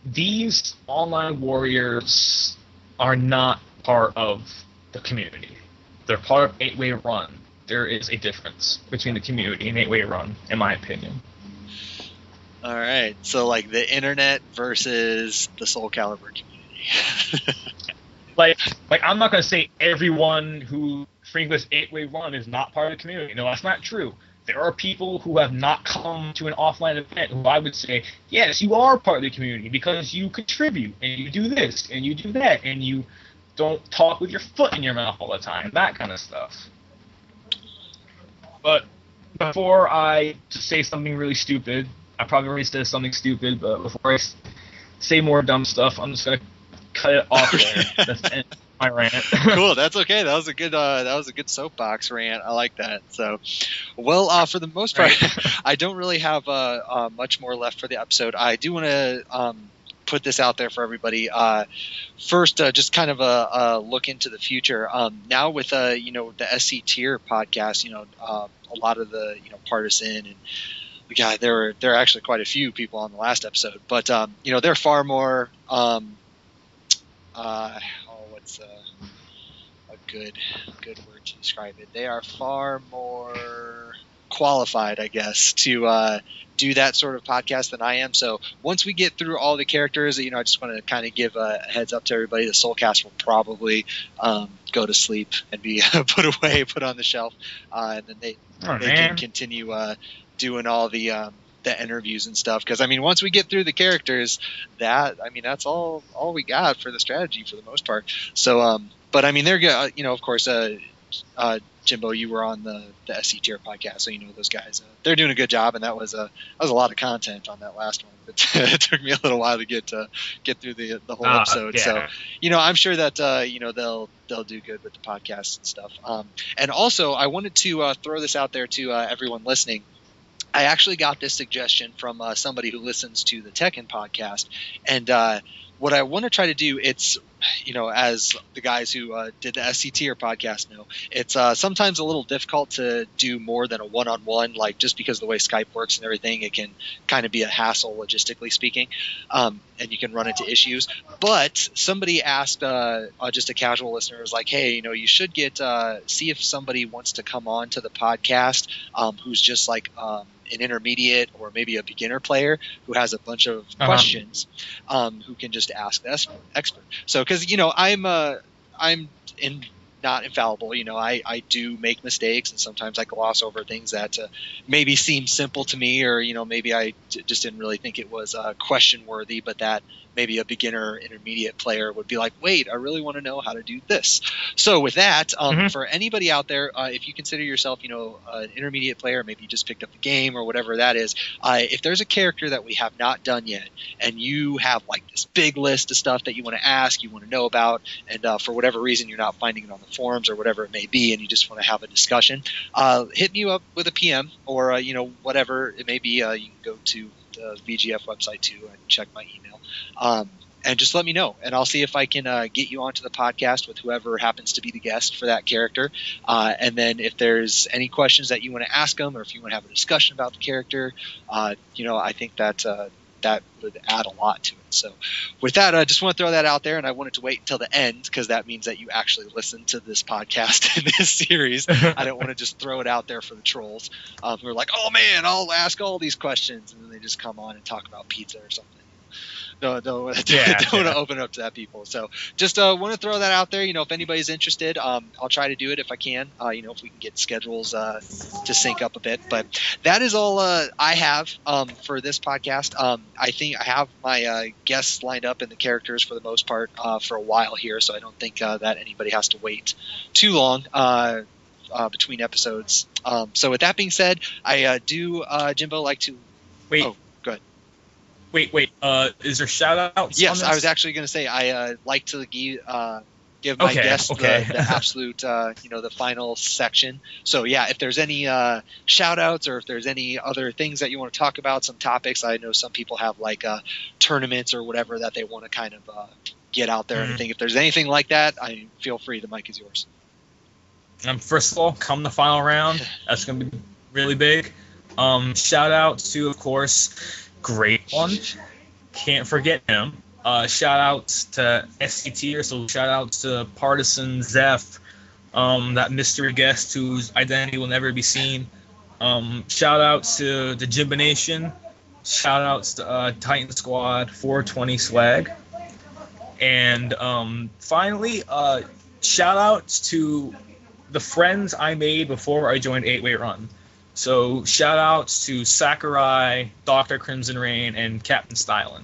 These online warriors are not part of the community. They're part of 8-Way Run. There is a difference between the community and 8-Way Run, in my opinion. All right, so like the internet versus the Soul Calibur community. like I'm not gonna say everyone who frequents 8-Way Run is not part of the community. No, that's not true. There are people who have not come to an offline event who I would say, yes, you are part of the community because you contribute and you do this and you do that and you don't talk with your foot in your mouth all the time, that kind of stuff. But before I say something really stupid, I probably already said something stupid, but before I say more dumb stuff, I'm just gonna cut it off there. That's the end of my rant. Cool, that's okay. That was a good soapbox rant. I like that. So, well, for the most part, I don't really have much more left for the episode. I do want to put this out there for everybody. First, just kind of a look into the future. Now with the SC Tier podcast, a lot of the partisan and God, there are actually quite a few people on the last episode, but they're far more what's a good word to describe it? They are far more qualified, I guess, to do that sort of podcast than I am. So once we get through all the characters, I just want to kind of give a heads up to everybody. The SoulCast will probably go to sleep and be put on the shelf, and then they can continue doing all the interviews and stuff. Because once we get through the characters, that's all we got for the strategy for the most part. So, but they're good. Of course, Jimbo, you were on the SC Tier podcast, so those guys. They're doing a good job, and that was a lot of content on that last one. It took me a little while to get through the whole episode. Yeah. So, I'm sure that they'll do good with the podcast and stuff. And also, I wanted to throw this out there to everyone listening. I actually got this suggestion from somebody who listens to the Tekken podcast, and what I want to try to do, it's as the guys who did the SC Tier podcast know, it's sometimes a little difficult to do more than a one-on-one, like just because of the way Skype works and everything, it can kind of be a hassle logistically speaking, and you can run into issues. But somebody asked, just a casual listener was like, hey, you should see if somebody wants to come on to the podcast who's just like an intermediate or maybe a beginner player who has a bunch of questions, who can just ask the expert. So, because I'm not infallible. I do make mistakes, and sometimes I gloss over things that maybe seem simple to me, or maybe I just didn't really think it was question worthy, but that maybe a beginner intermediate player would be like, wait, I really want to know how to do this. So with that, for anybody out there, if you consider yourself an intermediate player, maybe you just picked up the game or whatever that is, if there's a character that we have not done yet and you have like this big list of stuff that you want to ask, you want to know about, and for whatever reason you're not finding it on the forums or whatever it may be, and you just want to have a discussion, hit me up with a PM or whatever it may be. You can go to the VGF website too and check my email, and just let me know, and I'll see if I can get you onto the podcast with whoever happens to be the guest for that character. And then if there's any questions that you want to ask them, or if you want to have a discussion about the character, I think that that would add a lot to it. So with that, I just want to throw that out there, and I wanted to wait until the end because that means that you actually listen to this podcast in this series. I don't want to just throw it out there for the trolls who are like, oh man, I'll ask all these questions, and then they just come on and talk about pizza or something. don't want to Yeah. open up to that people. So just want to throw that out there. If anybody's interested, I'll try to do it if I can. If we can get schedules to sync up a bit. But that is all I have for this podcast. I think I have my guests lined up and the characters for the most part for a while here, so I don't think that anybody has to wait too long between episodes. So with that being said, I do, Jimbo, like to... Wait. Oh, go ahead. Wait. Is there shout-outs? Yes, I was actually going to say I like to give my guests the absolute, the final section. So yeah, if there's any shout-outs or if there's any other things that you want to talk about, some topics. I know some people have like tournaments or whatever that they want to kind of get out there. And I think if there's anything like that, feel free. The mic is yours. First of all, come the final round. That's going to be really big. Shout out to, of course, Great One. Can't forget him. Shout outs to SCT, so shout outs to Partisan Zeph, that mystery guest whose identity will never be seen. Shout outs to the Jimba Nation. Shout outs to Titan Squad 420 Swag. And finally, shout outs to the friends I made before I joined 8-Way Run. So shout outs to Sakurai, Dr. Crimson Rain, and Captain Stylen.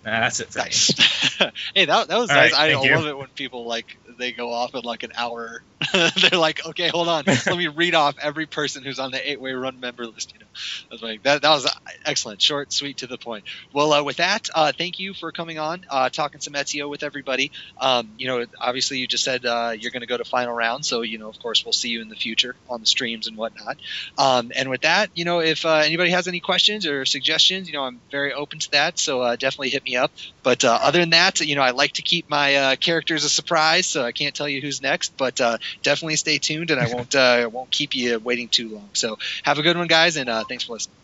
That's it for me. Hey, that was nice. Right, I love it when people they go off in like an hour. They're like, okay, hold on, let me read off every person who's on the 8-Way Run member list. I was like, that was excellent, short, sweet, to the point. Well, with that, thank you for coming on, talking some Ezio with everybody. Obviously you just said you're going to go to final round, so of course we'll see you in the future on the streams and whatnot. And with that, if anybody has any questions or suggestions, I'm very open to that. So definitely hit me up. But other than that, I like to keep my characters a surprise, so I can't tell you who's next. But definitely stay tuned, and I won't keep you waiting too long. So have a good one, guys, and thanks for listening.